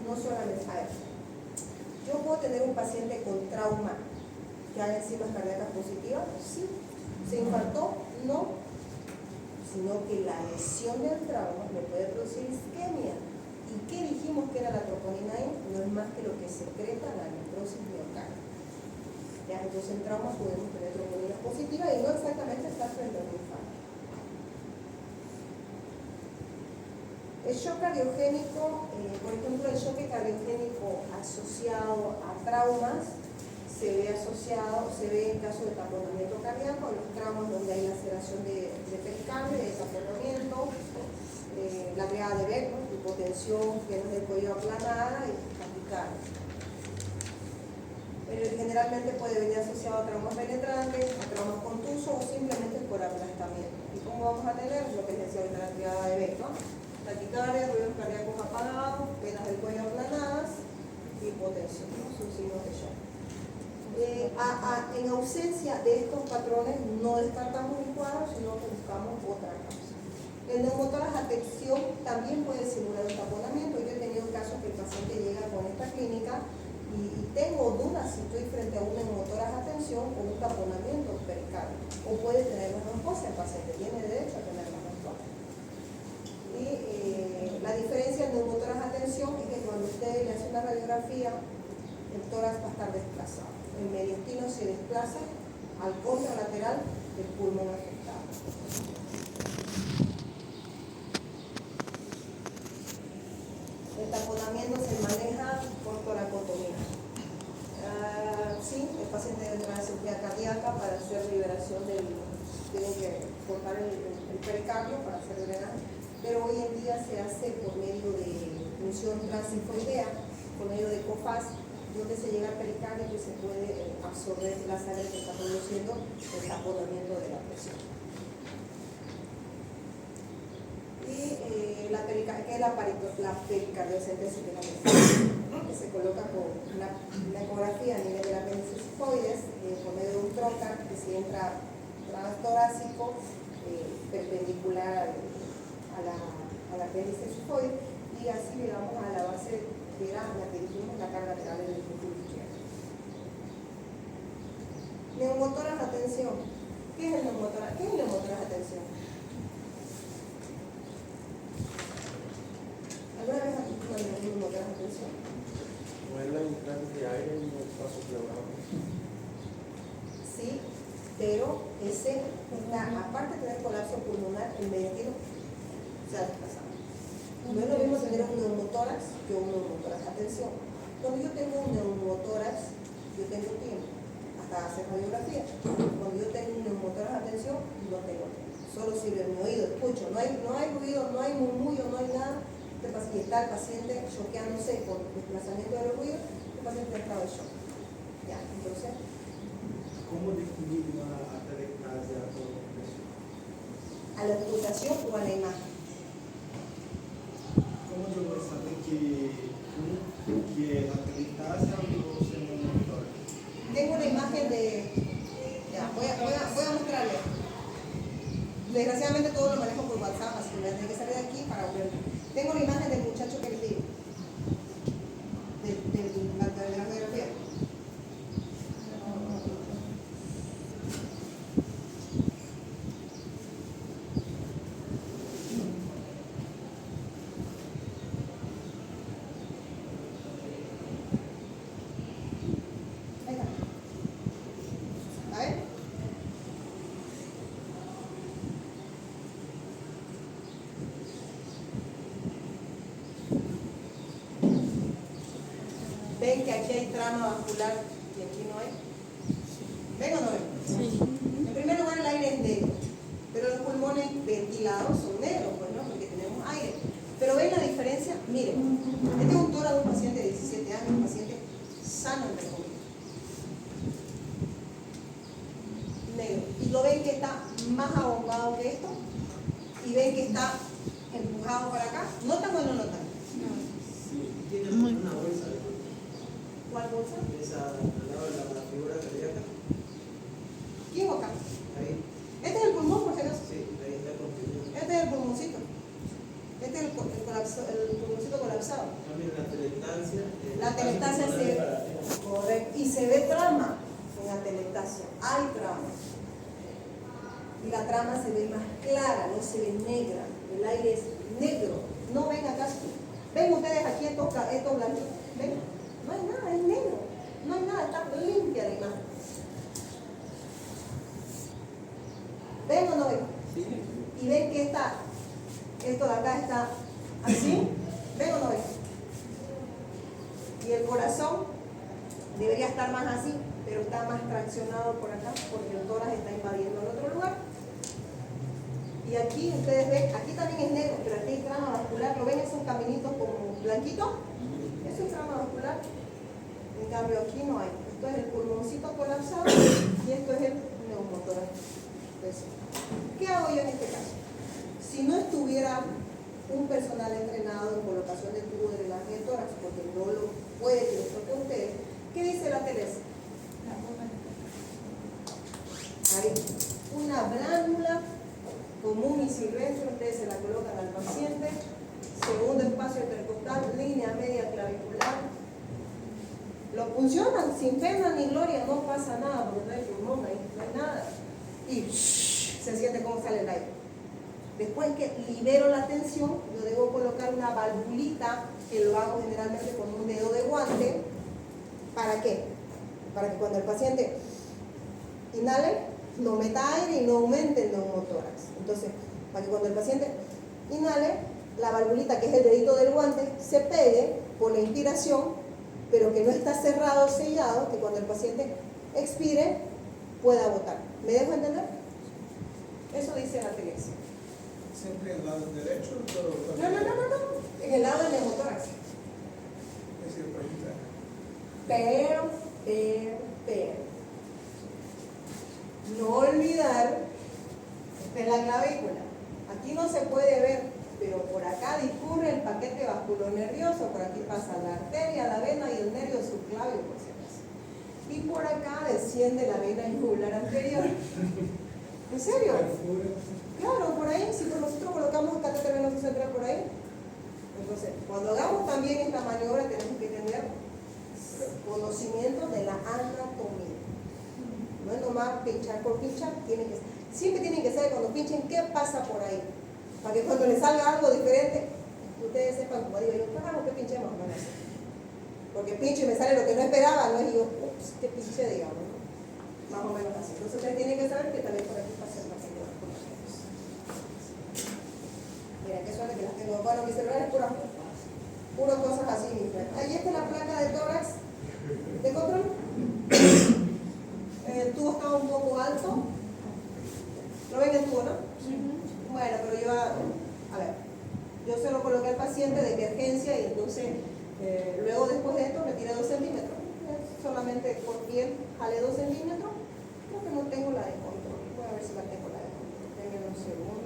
no solamente hay. Yo puedo tener un paciente con trauma que haga enzimas cardíacas positivas, sí. ¿Se infartó? No. Sino que la lesión del trauma le puede producir isquemia. ¿Y qué dijimos que era la troponina I? No es más que lo que secreta la necrosis miocardia. ¿Ya? Entonces en trauma podemos tener troponina positiva y no exactamente está frente a un infarto. El shock cardiogénico, por ejemplo, el shock cardiogénico asociado a traumas se ve en caso de taponamiento cardíaco, en los traumas donde hay laceración de pericardio, de taponamiento, la triada de Beck, ¿no? Hipotensión, venas del cuello aplanada y taquicardia. Generalmente puede venir asociado a traumas penetrantes, a traumas contusos o simplemente por aplastamiento. ¿Y cómo vamos a tener lo que les decía ahorita la triada de Beck, ¿no? Taquicardia, ruidos cardíacos apagados, venas del cuello aplanadas, hipotensión, ¿no? Son signos de shock. En ausencia de estos patrones no descartamos el cuadro, sino que buscamos otra causa. El neumotórax a tensión también puede simular un taponamiento. Yo he tenido casos que el paciente llega con esta clínica y tengo dudas si estoy frente a un neumotórax a tensión o un taponamiento pericárdico. O puede tener las dos cosas, el paciente tiene derecho a tener las dos cosas. Y la diferencia del neumotórax a tensión es que cuando usted le hace una radiografía, el tórax va a estar desplazado. El mediastino se desplaza al contralateral del pulmón afectado. El taponamiento se maneja por toracotomía. Sí, el paciente debe entrar a cirugía cardíaca para hacer liberación tienen que cortar el pericardio para hacer drenaje, pero hoy en día se hace por medio de punción transifoidea, por medio de ecofaz, donde se llega al pericardio y se puede absorber la sangre que está produciendo el taponamiento de la presión. Y ¿qué es la pericardiocentesis? Que se coloca con una ecografía a nivel de la apéndice sifoides, por medio de un troncar que se entra torácico perpendicular a la apéndice sifoide, y así llegamos a la base que era la que dijimos, la carga lateral del músculo izquierdo. Neumotórax a tensión. ¿Qué es el neumotórax? ¿Qué es el neumotórax a tensión? ¿Alguna vez has visto un neumotórax? encontrar atención. Vuela un tanque de aire y un paso pleural. Sí, pero ese está, aparte de tener colapso pulmonar, el ventilo se ha desplazado. No es lo mismo tener un neumotórax que un neumotórax. Atención, cuando yo tengo un neumotórax, yo tengo tiempo hasta hacer radiografía. Cuando yo tengo un neumotórax, atención, no tengo tiempo. Solo sirve mi oído, escucho, no hay ruido, no hay murmullo, no hay nada. Y está el paciente choqueándose con el desplazamiento de los ruidos, el paciente ha estado en shock. Ya, entonces, ¿Cómo distinguir una atelectasia por presión? a la ocultación o a la imagen. ¿Cómo yo voy a saber que la atelectasia o se me monitora? Tengo una imagen de... Ya, voy a mostrarle. Desgraciadamente todo lo manejo por WhatsApp, así que voy a tener que salir de aquí para verlo. Tengo la imagen del muchacho que les digo. De la radiografía. Ahí está. A ver. Ven que aquí hay trama vascular y aquí no hay. ¿Ven o no ven? Sí. En primer lugar, el aire es negro, pero los pulmones ventilados son negros, pues no, porque tenemos aire. Pero ven la diferencia, miren, este es un tórax de un paciente de 17 años, un paciente sano entre comillas. Negro. Y lo ven que está más abombado que esto, y ven que está empujado para acá. ¿Notan o no notan? Sí, tiene Muy una bolsa de ¿Cuál bolsa? esa al lado de la figura cardíaca. ¿Quién es acá? Ahí, Este es el pulmón, por si acaso. sí, ahí está contigo. Este es el pulmoncito. Este es el pulmoncito colapsado. También la telectasia. La telectasia correcto, y se ve trama en la telectasia, hay trama. Y la trama se ve más clara, no se ve negra. El aire es negro. No ven acá. ¿Ven ustedes aquí estos blancos? ¿Ven? No hay nada, es negro. No hay nada, está limpia la imagen. ¿Ven o no ven? Sí. Y ven que esto de acá está así. ¿Ven o no ven? Y el corazón debería estar más así, pero está más traccionado por acá porque el tórax está invadiendo el otro lugar. Y aquí ustedes ven, aquí también es negro, pero aquí hay trama vascular. ¿Lo ven esos caminitos como blanquitos? Eso es trama vascular. En cambio aquí no hay. Esto es el pulmoncito colapsado y esto es el neumotórax. Entonces, ¿qué hago yo en este caso? Si no estuviera un personal entrenado en colocación de tubo de drenaje de tórax, porque no lo puede que les toque a ustedes, ¿qué dice la Teresa? Ahí, una blánula común y silvestre, ustedes se la colocan al paciente, segundo espacio intercostal, línea media clavicular, lo puncionan sin pena ni gloria, no pasa nada porque no hay pulmón ahí, no hay nada, y se siente cómo sale el aire. Después que libero la tensión, yo debo colocar una valvulita, que lo hago generalmente con un dedo de guante. ¿Para qué? Para que cuando el paciente inhale, no meta aire y no aumente el neumotórax. Entonces, para que cuando el paciente inhale, la valvulita, que es el dedito del guante, se pegue por la inspiración, pero que no está cerrado o sellado, que cuando el paciente expire, pueda botar. ¿Me dejo entender? Eso dice la Teresa. ¿Siempre en el lado derecho? No. En el lado del neumotórax. Es decir, por ejemplo, Pero. No olvidar, esta es la clavícula. Aquí no se puede ver, pero por acá discurre el paquete vasculonervioso, por aquí pasa la arteria, la vena y el nervio subclavio, por si acaso. Y por acá desciende la vena yugular anterior. ¿En serio? Claro, por ahí, si nosotros colocamos el catéter venoso central por ahí. Entonces, cuando hagamos también esta maniobra tenemos que tener conocimiento de la anatomía. No es nomás pinchar por pinchar, siempre tienen que saber cuando pinchen qué pasa por ahí. Para que cuando les salga algo diferente, ustedes sepan, como digo yo, ¿qué pinchar? pinche más o menos así. Porque pinche me sale lo que no esperaba, ¿no? Y yo, ups, qué pinche, digamos, ¿no? Más o menos así. Entonces ustedes tienen que saber que también por aquí pasa el paquete de las cosas. Mira, qué suerte que las tengo. Bueno, mi celular es puro cosas así, mi friend. Ahí está la placa de tórax de control. El tubo estaba un poco alto. ¿Lo ven el tubo, no? Bueno, pero yo, a ver, yo se lo coloqué al paciente de emergencia y entonces luego después de esto me tiré 2 centímetros. Solamente por piel jalé 2 centímetros. Creo que no tengo la de control. Voy a ver si la tengo la de control. Denme un segundo.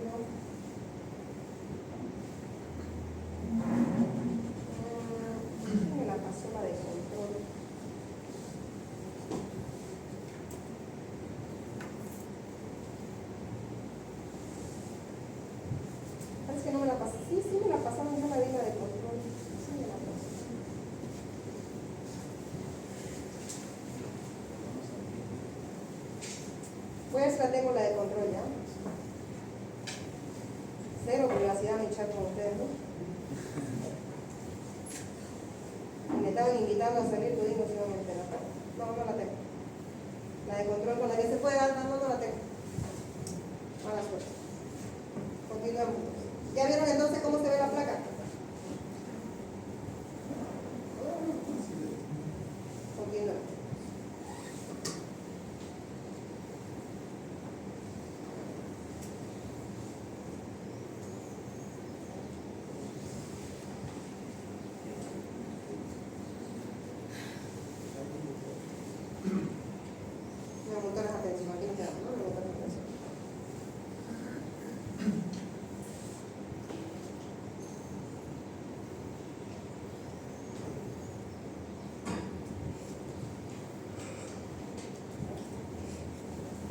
Me la pasó la de control. Parece que no me la pasé. Sí, me la pasaron, no la di la de control. Sí me la pasé. Voy a ver si la tengo la de control ya. Cero privacidad me echar con ustedes, ¿no? Y me estaban invitando a salir, tú digo si no me entero. No, no la tengo. La de control con la que se puede dar, no la tengo. Mala suerte. Continuamos. ¿Ya vieron entonces cómo se ve la placa? Continuamos. Me montan las atención, aquí no quedamos, ¿no? Me montan las atención.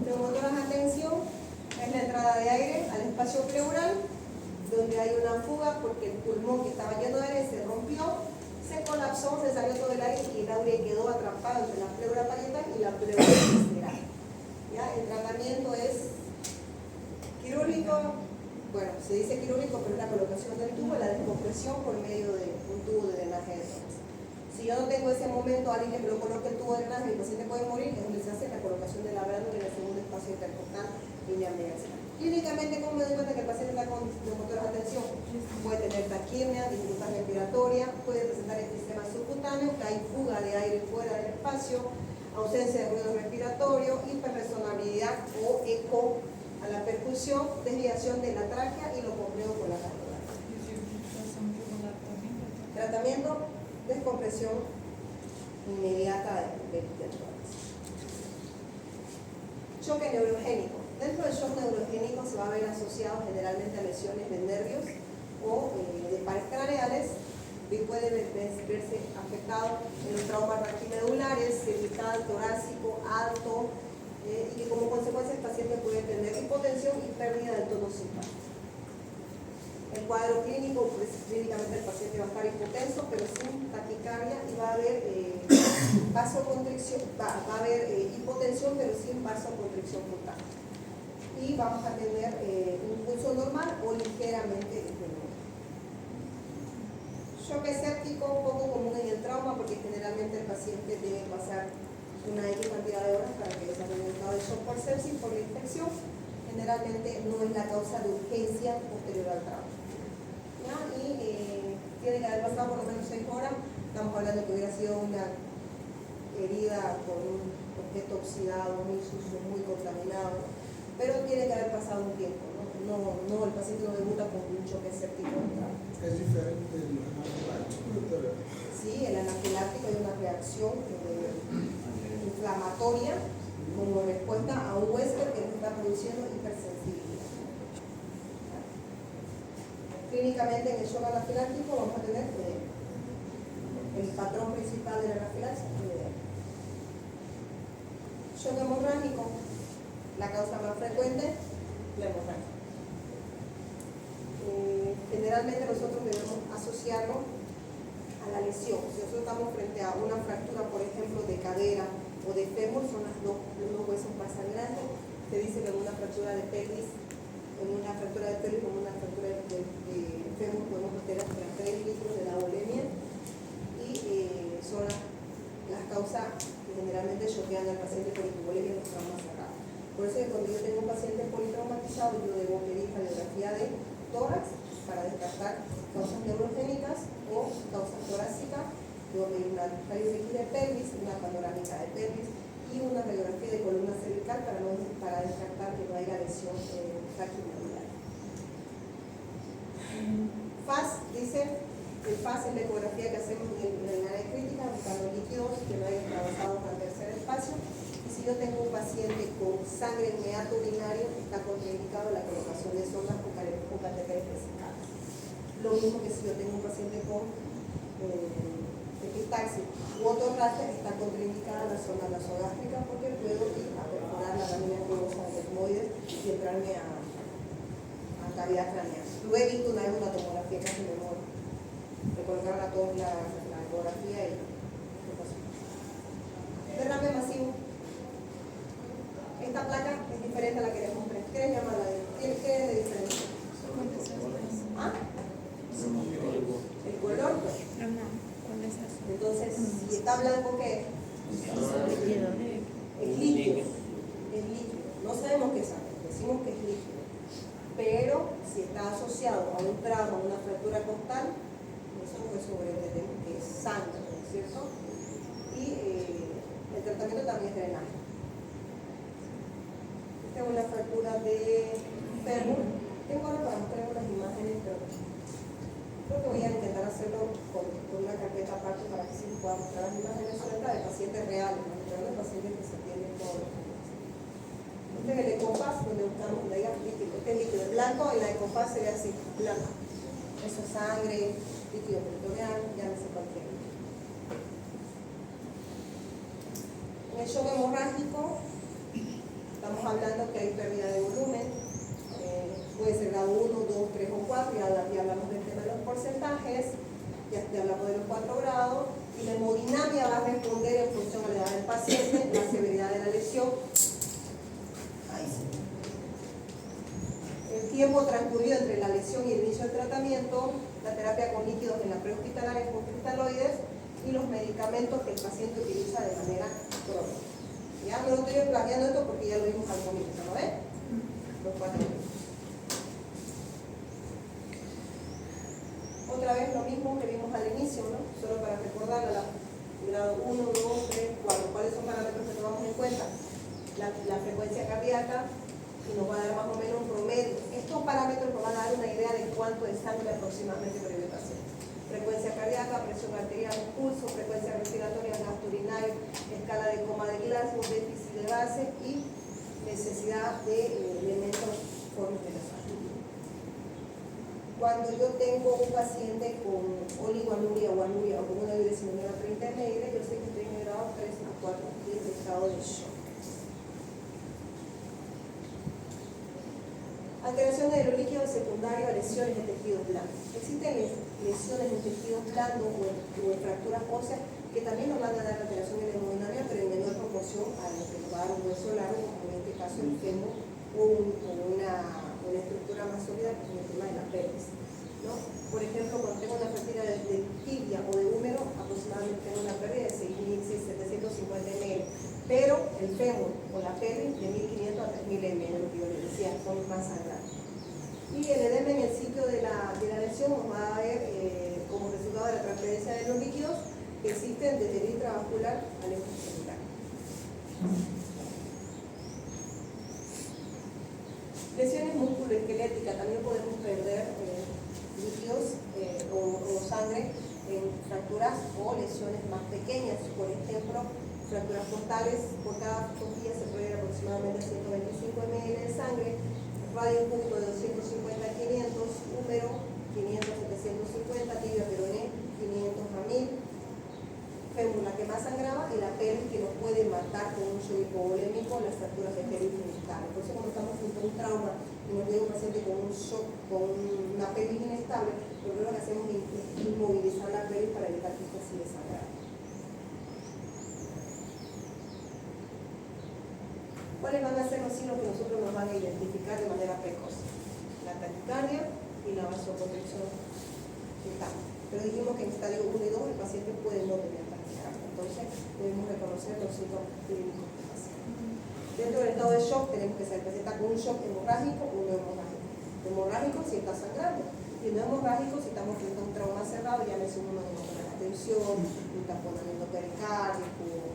Neumotoras atención es la entrada de aire al espacio pleural, donde hay una fuga porque el pulmón que estaba lleno de aire se rompió, se colapsó, se salió todo el aire y el aire quedó atrapado entre la pleura parietal y la pleura visceral. ¿Ya? El tratamiento es quirúrgico, bueno, se dice quirúrgico, pero es la colocación del tubo, la descompresión por medio de un tubo de drenaje de tórax. Si yo no tengo ese momento, alguien que me lo coloque el tubo de drenaje, el paciente puede morir, es donde se hace la colocación de la válvula en el segundo espacio intercostal lineal medial. Clínicamente, ¿cómo me doy cuenta que el paciente está con neumotoras de atención? Puede tener taquirnia, dificultad respiratoria, puede presentar enfisema subcutáneo, que hay fuga de aire fuera del espacio, ausencia de ruido respiratorio, hiperresonabilidad o eco a la percusión, desviación de la tráquea y lo complejo con la cápsula. Tratamiento, descompresión inmediata del tórax. Choque neurogénico. Dentro del shock neurogénico se va a ver asociado generalmente a lesiones de nervios o de pares craneales y puede verse afectado en los traumas raquimedulares, cervical, torácico, alto, y que como consecuencia el paciente puede tener hipotensión y pérdida del tono simpático. El cuadro clínico, pues clínicamente el paciente va a estar hipotenso, pero sin taquicardia, y va a haber vasoconstricción, va a haber hipotensión, pero sin vasoconstricción cutánea. Y vamos a tener un pulso normal o ligeramente inferior. Shock escéptico, un poco común en el trauma, porque generalmente el paciente debe pasar una X cantidad de horas para que desarrolle un estado de shock por sepsis por la infección. Generalmente no es la causa de urgencia posterior al trauma. ¿Ya? Y tiene que haber pasado por lo menos 6 horas. Estamos hablando que hubiera sido una herida con un objeto oxidado, muy sucio, muy contaminado, pero tiene que haber pasado un tiempo, ¿no? El paciente no debuta con un choque escéptico. Es diferente del anafiláctico. Sí, el anafiláctico hay una reacción inflamatoria como respuesta a un huésped que está produciendo hipersensibilidad. Clínicamente en el shock anafiláctico vamos a tener el patrón principal de la anafilaxia. Shock hemorrágico, la causa más frecuente, la hemorragia. Generalmente nosotros debemos asociarlo a la lesión. Si nosotros estamos frente a una fractura, por ejemplo, de cadera o de fémur, son los dos huesos más sangrantes. Se dice que en una fractura de pelvis, en una fractura de pelvis o en una fractura de fémur podemos tener hasta 3 litros de la bulimia. en el paciente con hipovolemia los traumas cerrados. Por eso que cuando yo tengo un paciente politraumatizado, yo debo pedir radiografía de tórax para descartar causas neurogénicas o causas torácicas. Debo pedir una radiografía de pelvis, una panorámica de pelvis y una radiografía de columna cervical para descartar que no haya lesión traqueomedular. FAS dice, el FAS es la ecografía que hacemos en el área crítica, buscando líquidos que no hayan atravesado para el tercer espacio. Y si yo tengo un paciente con sangre en meato urinario, está contraindicado la colocación de sondas con catéteres vesicales. Lo mismo que si yo tengo un paciente con epistaxis u otro raste, está contraindicada la sonda nasogástrica porque puedo ir a perforar la lámina jugosa del etmoides y entrarme a cavidad craneal. Lo he visto una vez una tomografía que se me muere. Le colocaron la ecografía y ¿qué pasó? Derrame masivo. Esta placa es diferente a la que les mostré. ¿Qué les llama la de? ¿Qué es de diferente? ¿Ah? El color. Entonces, si está blanco, ¿qué es? Es líquido. Es líquido. No sabemos qué es sangre, decimos que es líquido. Pero si está asociado a un trauma, a una fractura costal, eso pues sobreentendemos que es sangre, ¿no es cierto? Y el tratamiento también es drenaje. Esta es una fractura de fémur. Tengo ahora para mostrar unas imágenes, pero creo que voy a intentar hacerlo con una carpeta aparte para que sí pueda mostrar las imágenes sueltas de pacientes reales, no de pacientes que se atienden todos los días. Este es el ecofaz, donde buscamos donde haya líquido. Este es líquido blanco y la ecofaz se ve así, blanca. Eso es sangre, líquido peritoneal, ya no sé cualquier. En el shock hemorrágico estamos hablando que hay pérdida de volumen, puede ser grado 1, 2, 3 o 4, ya hablamos del tema de los porcentajes, ya hablamos de los 4 grados, y la hemodinamia va a responder en función a la edad del paciente, la severidad de la lesión. El tiempo transcurrido entre la lesión y el inicio del tratamiento, la terapia con líquidos en la prehospitalaria con cristaloides y los medicamentos que el paciente utiliza de manera crónica. Ya no estoy planeando esto porque ya lo vimos al comienzo, ¿no ven? Los 4 minutos. Otra vez lo mismo que vimos al inicio, ¿no? Solo para recordar a la grado 1, 2, 3, 4. ¿Cuáles son parámetros que tomamos en cuenta? La frecuencia cardíaca, y nos va a dar más o menos un promedio. Estos parámetros nos van a dar una idea de cuánto de sangre aproximadamente perdió el paciente. Frecuencia cardíaca, presión arterial, pulso, frecuencia respiratoria, gasto urinario, escala de coma de Glasgow, déficit de base y necesidad de elementos formes de la sangre. Cuando yo tengo un paciente con oligoanuria o anuria o con una glucosilina 30 ml, yo sé que estoy en el grado 3 a 4 días de estado de shock. Alteración de los líquidos secundarios a lesiones de tejidos blandos. Existen lesiones en tejidos blandos o en fracturas óseas que también nos van a dar alteración de la hemodinamia, pero en menor proporción a lo que nos va a dar un hueso largo, como en este caso el fémur, o una estructura más sólida como el tema de la pelvis, ¿no? Por ejemplo, cuando tengo una fractura de tibia o de húmero, aproximadamente tengo una pérdida de 6.750 ml, pero el fémur o la pelvis de 1.500 a 3.000 ml, lo que yo les decía, son más sangrados. Y el edema en el sitio de la lesión nos va a ver como resultado de la transferencia de los líquidos que existen desde el intravascular al extracelular. Lesiones musculoesqueléticas, también podemos perder líquidos o sangre en fracturas o lesiones más pequeñas. Por ejemplo, fracturas costales, por cada costilla se puede ir aproximadamente 125 ml de sangre, radio punto de 250 a 500, húmero 500 a 750, tibia peroné 500 a 1000, fémur la que más sangraba y la pelvis que nos puede matar con un shock hipovolémico, las fracturas de pelvis inestables. Por eso cuando estamos frente a un trauma y nos llega un paciente con un shock, con una pelvis inestable, lo primero que hacemos es inmovilizar la pelvis para evitar que esto siga sangrando. ¿Cuáles van a ser los signos que nosotros nos van a identificar de manera precoz? La taquicardia y la vasoconstricción total. pero dijimos que en estadio 1 y 2 el paciente puede no tener taquicardia, entonces debemos reconocer los síntomas clínicos del paciente. Dentro del estado de shock tenemos que saber si está con un shock hemorrágico o no hemorrágico. Hemorrágico si está sangrando, y no hemorrágico si estamos frente a un trauma cerrado, ya llámese una de tensión, un taponamiento pericárdico,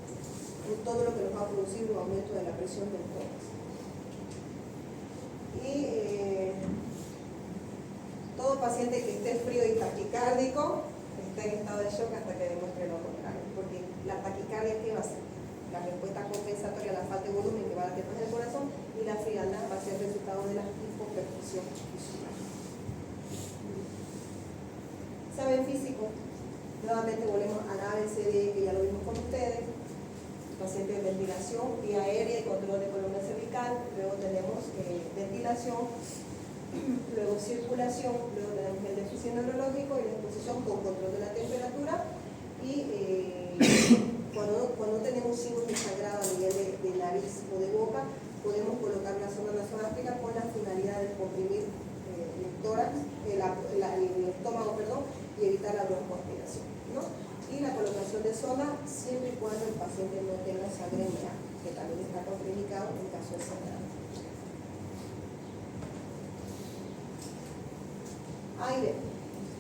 todo lo que nos va a producir un aumento de la presión del tórax. Y todo paciente que esté frío y taquicárdico está en estado de shock hasta que demuestre lo contrario, porque la taquicardia, ¿qué va a ser? La respuesta compensatoria a la falta de volumen que va a detrás del corazón, y la frialdad va a ser el resultado de la hipoperfusión muscular. ¿Saben físico? Nuevamente volvemos al ABCD que ya lo vimos con ustedes. Paciente de ventilación, vía aérea y control de columna cervical, luego tenemos ventilación, luego circulación, luego tenemos el déficit neurológico y la exposición con control de la temperatura, y cuando tenemos signos de sangrado a nivel de nariz o de boca, podemos colocar una sonda nasogástrica con la finalidad de comprimir el tórax, el estómago, y evitar la broncoaspiración, ¿no? Y la colocación de sonda siempre y cuando el paciente no tenga sangre negra, que también está contraindicado en caso de sangrado. Aire.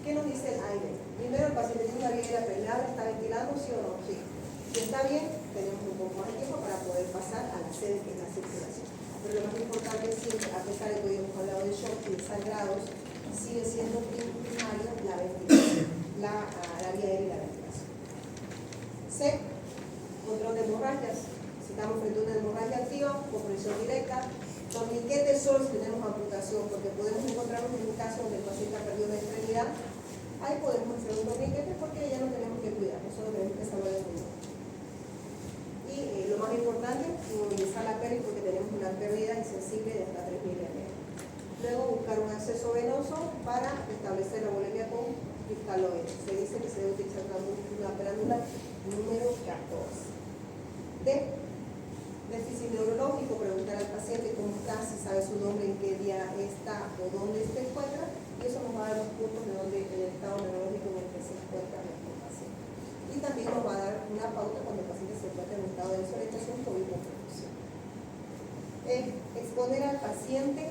¿Qué nos dice el aire? Primero, el paciente tiene una vía permeable, ¿está ventilando, sí o no? Sí. Si está bien, tenemos un poco más de tiempo para poder pasar a la sede, que es la circulación. Pero lo más importante siempre, a pesar de que hoy hemos hablado de shock y de sangrados, sigue siendo primario la ventilación, la vía aérea y la ventilación. C. Control de hemorragias. Si estamos frente a una hemorragia activa, con presión directa, torniquete solo si tenemos amputación, porque podemos encontrarnos en un caso donde el paciente ha perdido una extremidad, ahí podemos hacer un torniquete porque ya no tenemos que cuidar, solo tenemos que salvar el mundo. Y lo más importante, inmovilizar la pelvis porque tenemos una pérdida insensible de hasta 3.000 ml. Luego buscar un acceso venoso para establecer la bulimia con cristaloide. Se dice que se debe utilizar una perándula número 14. D. Déficit neurológico, preguntar al paciente cómo está, si sabe su nombre, en qué día está o dónde se encuentra, y eso nos va a dar los puntos de dónde, en el estado neurológico en el que se encuentra nuestro paciente. Y también nos va a dar una pauta cuando el paciente se encuentra en un estado de desorientación por hipoperfusión. Exponer al paciente,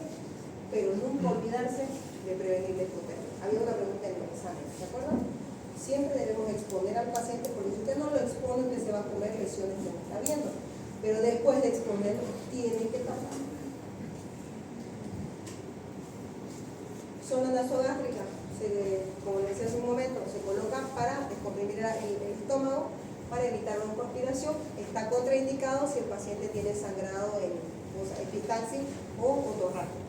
pero nunca olvidarse de prevenir la hipotermia. Había una pregunta en el examen, ¿se acuerdan? Siempre debemos exponer al paciente, porque si usted no lo expone, usted se va a comer lesiones que no está viendo. Pero después de exponerlo, tiene que pasar. Sonda nasogástrica, como les decía hace un momento, se coloca para descomprimir el estómago, para evitar broncoaspiración. Está contraindicado si el paciente tiene sangrado en epistaxis o otorrino.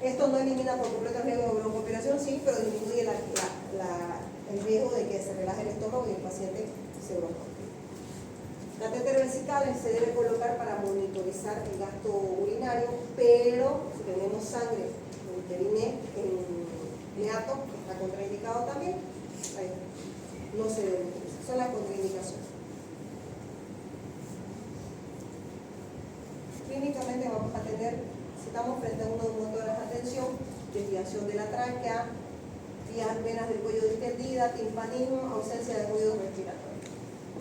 Esto no elimina por completo el riesgo de broncoaspiración, sí, pero disminuye el riesgo de que se relaje el estómago y el paciente se broncoaspire. Catéter vesical se debe colocar para monitorizar el gasto urinario, pero si tenemos sangre en neato, que está contraindicado también, no se debe utilizar. Son las contraindicaciones. Clínicamente vamos a tener, si estamos frente a uno de motores de atención, desviación de la tráquea, venas del cuello distendida, timpanismo, ausencia de ruido respiratorio.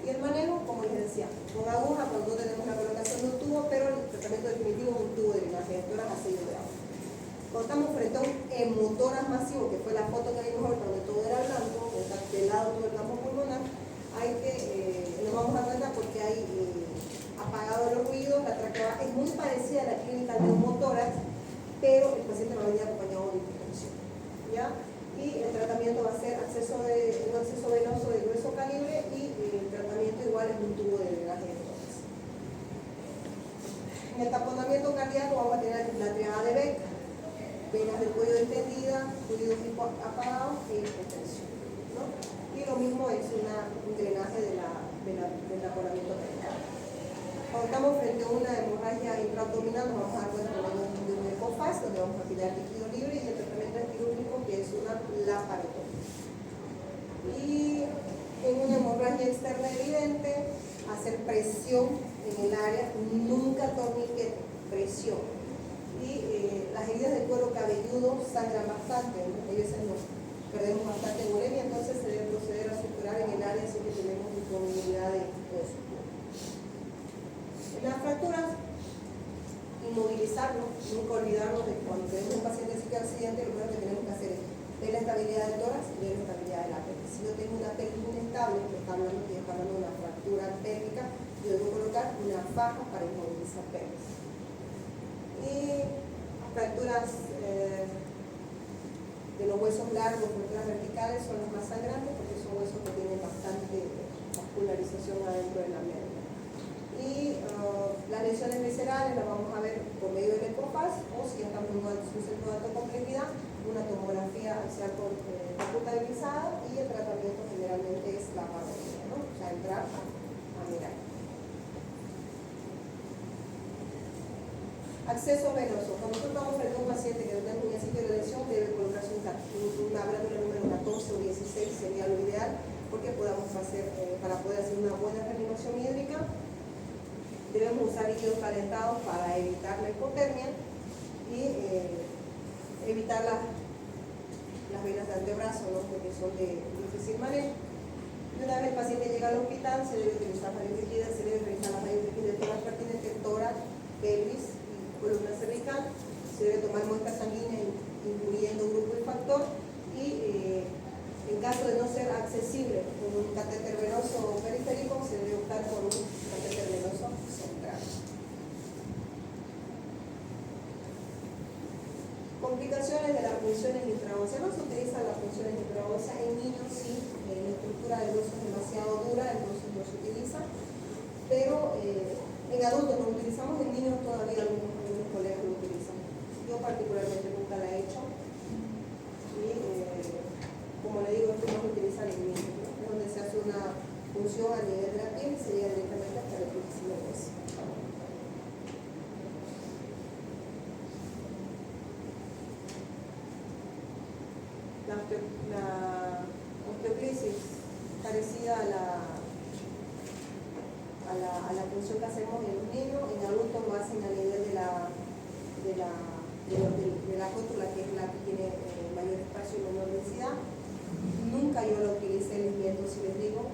Y el manejo, como les decía, con aguja cuando tenemos la colocación de un tubo, pero el tratamiento definitivo es un tubo de drenaje de tórax a sello de agua. Cuando estamos frente a un hemotórax masivo, que fue la foto que vimos hoy, donde todo era blanco, está pelado todo el campo pulmonar, nos vamos a dar cuenta porque hay apagado los ruidos, la tráquea es muy parecida a la clínica del neumotórax, pero el paciente va a venir acompañado de hipertensión, ¿ya? Y el tratamiento va a ser un acceso venoso de grueso calibre, y el tratamiento igual es un tubo de drenaje de tórax. En el taponamiento cardíaco vamos a tener la triada de Beck, venas del cuello distendida, fluidos apagados e hipotensión, ¿no? Y lo mismo es un drenaje del taponamiento cardíaco. Cuando estamos frente a una hemorragia intraabdominal, nos vamos a dar cuenta de un ecofaz, donde vamos a tirar líquido libre, y el tratamiento quirúrgico, que es una laparotomía. Y en una hemorragia externa evidente, hacer presión en el área, nunca torniquete, presión. Y las heridas del cuero cabelludo sangran bastante, ¿no? A veces nos perdemos bastante urea, entonces se debe proceder a suturar en el área si que tenemos disponibilidad de oso. En las fracturas, inmovilizarnos, nunca olvidarnos de cuando tenemos un paciente así que accidente, lo primero que tenemos que hacer es ver la estabilidad del tórax y ver la estabilidad de la pelvis. Si yo tengo una pelvis inestable, que está hablando de una fractura pélvica, yo debo colocar una faja para inmovilizar pelvis. Y fracturas de los huesos largos, fracturas verticales, son las más sangrantes porque son huesos que tienen bastante vascularización adentro de la médula. Y las lesiones viscerales las vamos a ver por medio del ecofaz o si estamos en un centro de alta complejidad, una tomografía axial computabilizada y el tratamiento generalmente es la paroscopia, ¿no? O sea, entrar a mirar. Acceso venoso. Cuando nosotros estamos frente a un paciente que no tiene un sitio de lesión, debe colocarse una válvula número 14 o 16, sería lo ideal, porque podamos hacer, para poder hacer una buena reanimación hídrica, debemos usar líquidos calentados para evitar la hipotermia y evitar las venas de antebrazo, ¿no? Porque son de difícil manejo. Y una vez el paciente llega al hospital, se debe utilizar rayos X, se debe realizar las rayos X de todas las pertinentes, tórax, pelvis y columna cervical. Se debe tomar muestras sanguíneas incluyendo grupo y factor y en caso de no ser accesible con un catéter venoso periférico, se debe optar por un catéter venoso central. Complicaciones de las funciones intraóseas. No se utilizan las funciones intraóseas en niños si la estructura del hueso es demasiado dura, entonces no se utiliza, pero en adultos no lo utilizamos, en niños todavía algunos colegas lo utilizan. Yo particularmente nunca la he hecho y como le digo, esto no se utiliza en niños, ¿no? Es donde se hace una función a nivel de la piel y se llega directamente hasta el epífisis del hueso. La osteoclisis parecida a la función que hacemos en los niños, en adultos lo hacen a nivel de la cótula, que es la que tiene mayor espacio y menor densidad. Nunca yo la utilicé en viendo, si les digo,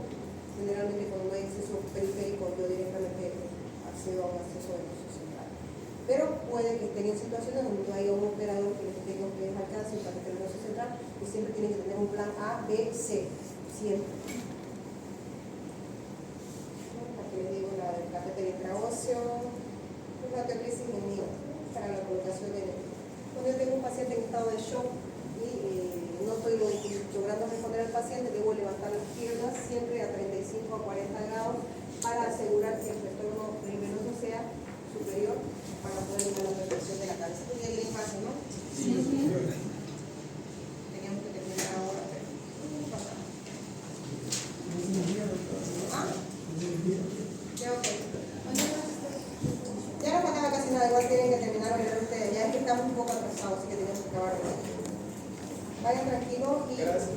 generalmente cuando no hay acceso periférico yo directamente accedo a un acceso venoso central. Pero puede que estén en situaciones donde no haya un operador que les tenga que alcance un catéter venoso central, y siempre tienen que tener un plan A, B, C, siempre. Aquí les digo la del catéter intraóseo, la osteoclisis en niños, para la colocación de cuando yo tengo un paciente en estado de shock y no estoy logrando responder al paciente, debo levantar las piernas siempre a 35 a 40 grados para asegurar que el retorno venoso sea superior para poder llevar la retención de la cabeza. Esto ya bien fácil, ¿no? Sí. Teníamos que terminar ahora, pero no pasa nada. ¿Ah? Ya, ok. Ya no faltaba casi nada, igual tienen que terminar ustedes. Ya es que estamos un poco atrasados, así que tenemos que acabar. Vayan tranquilos y... Gracias.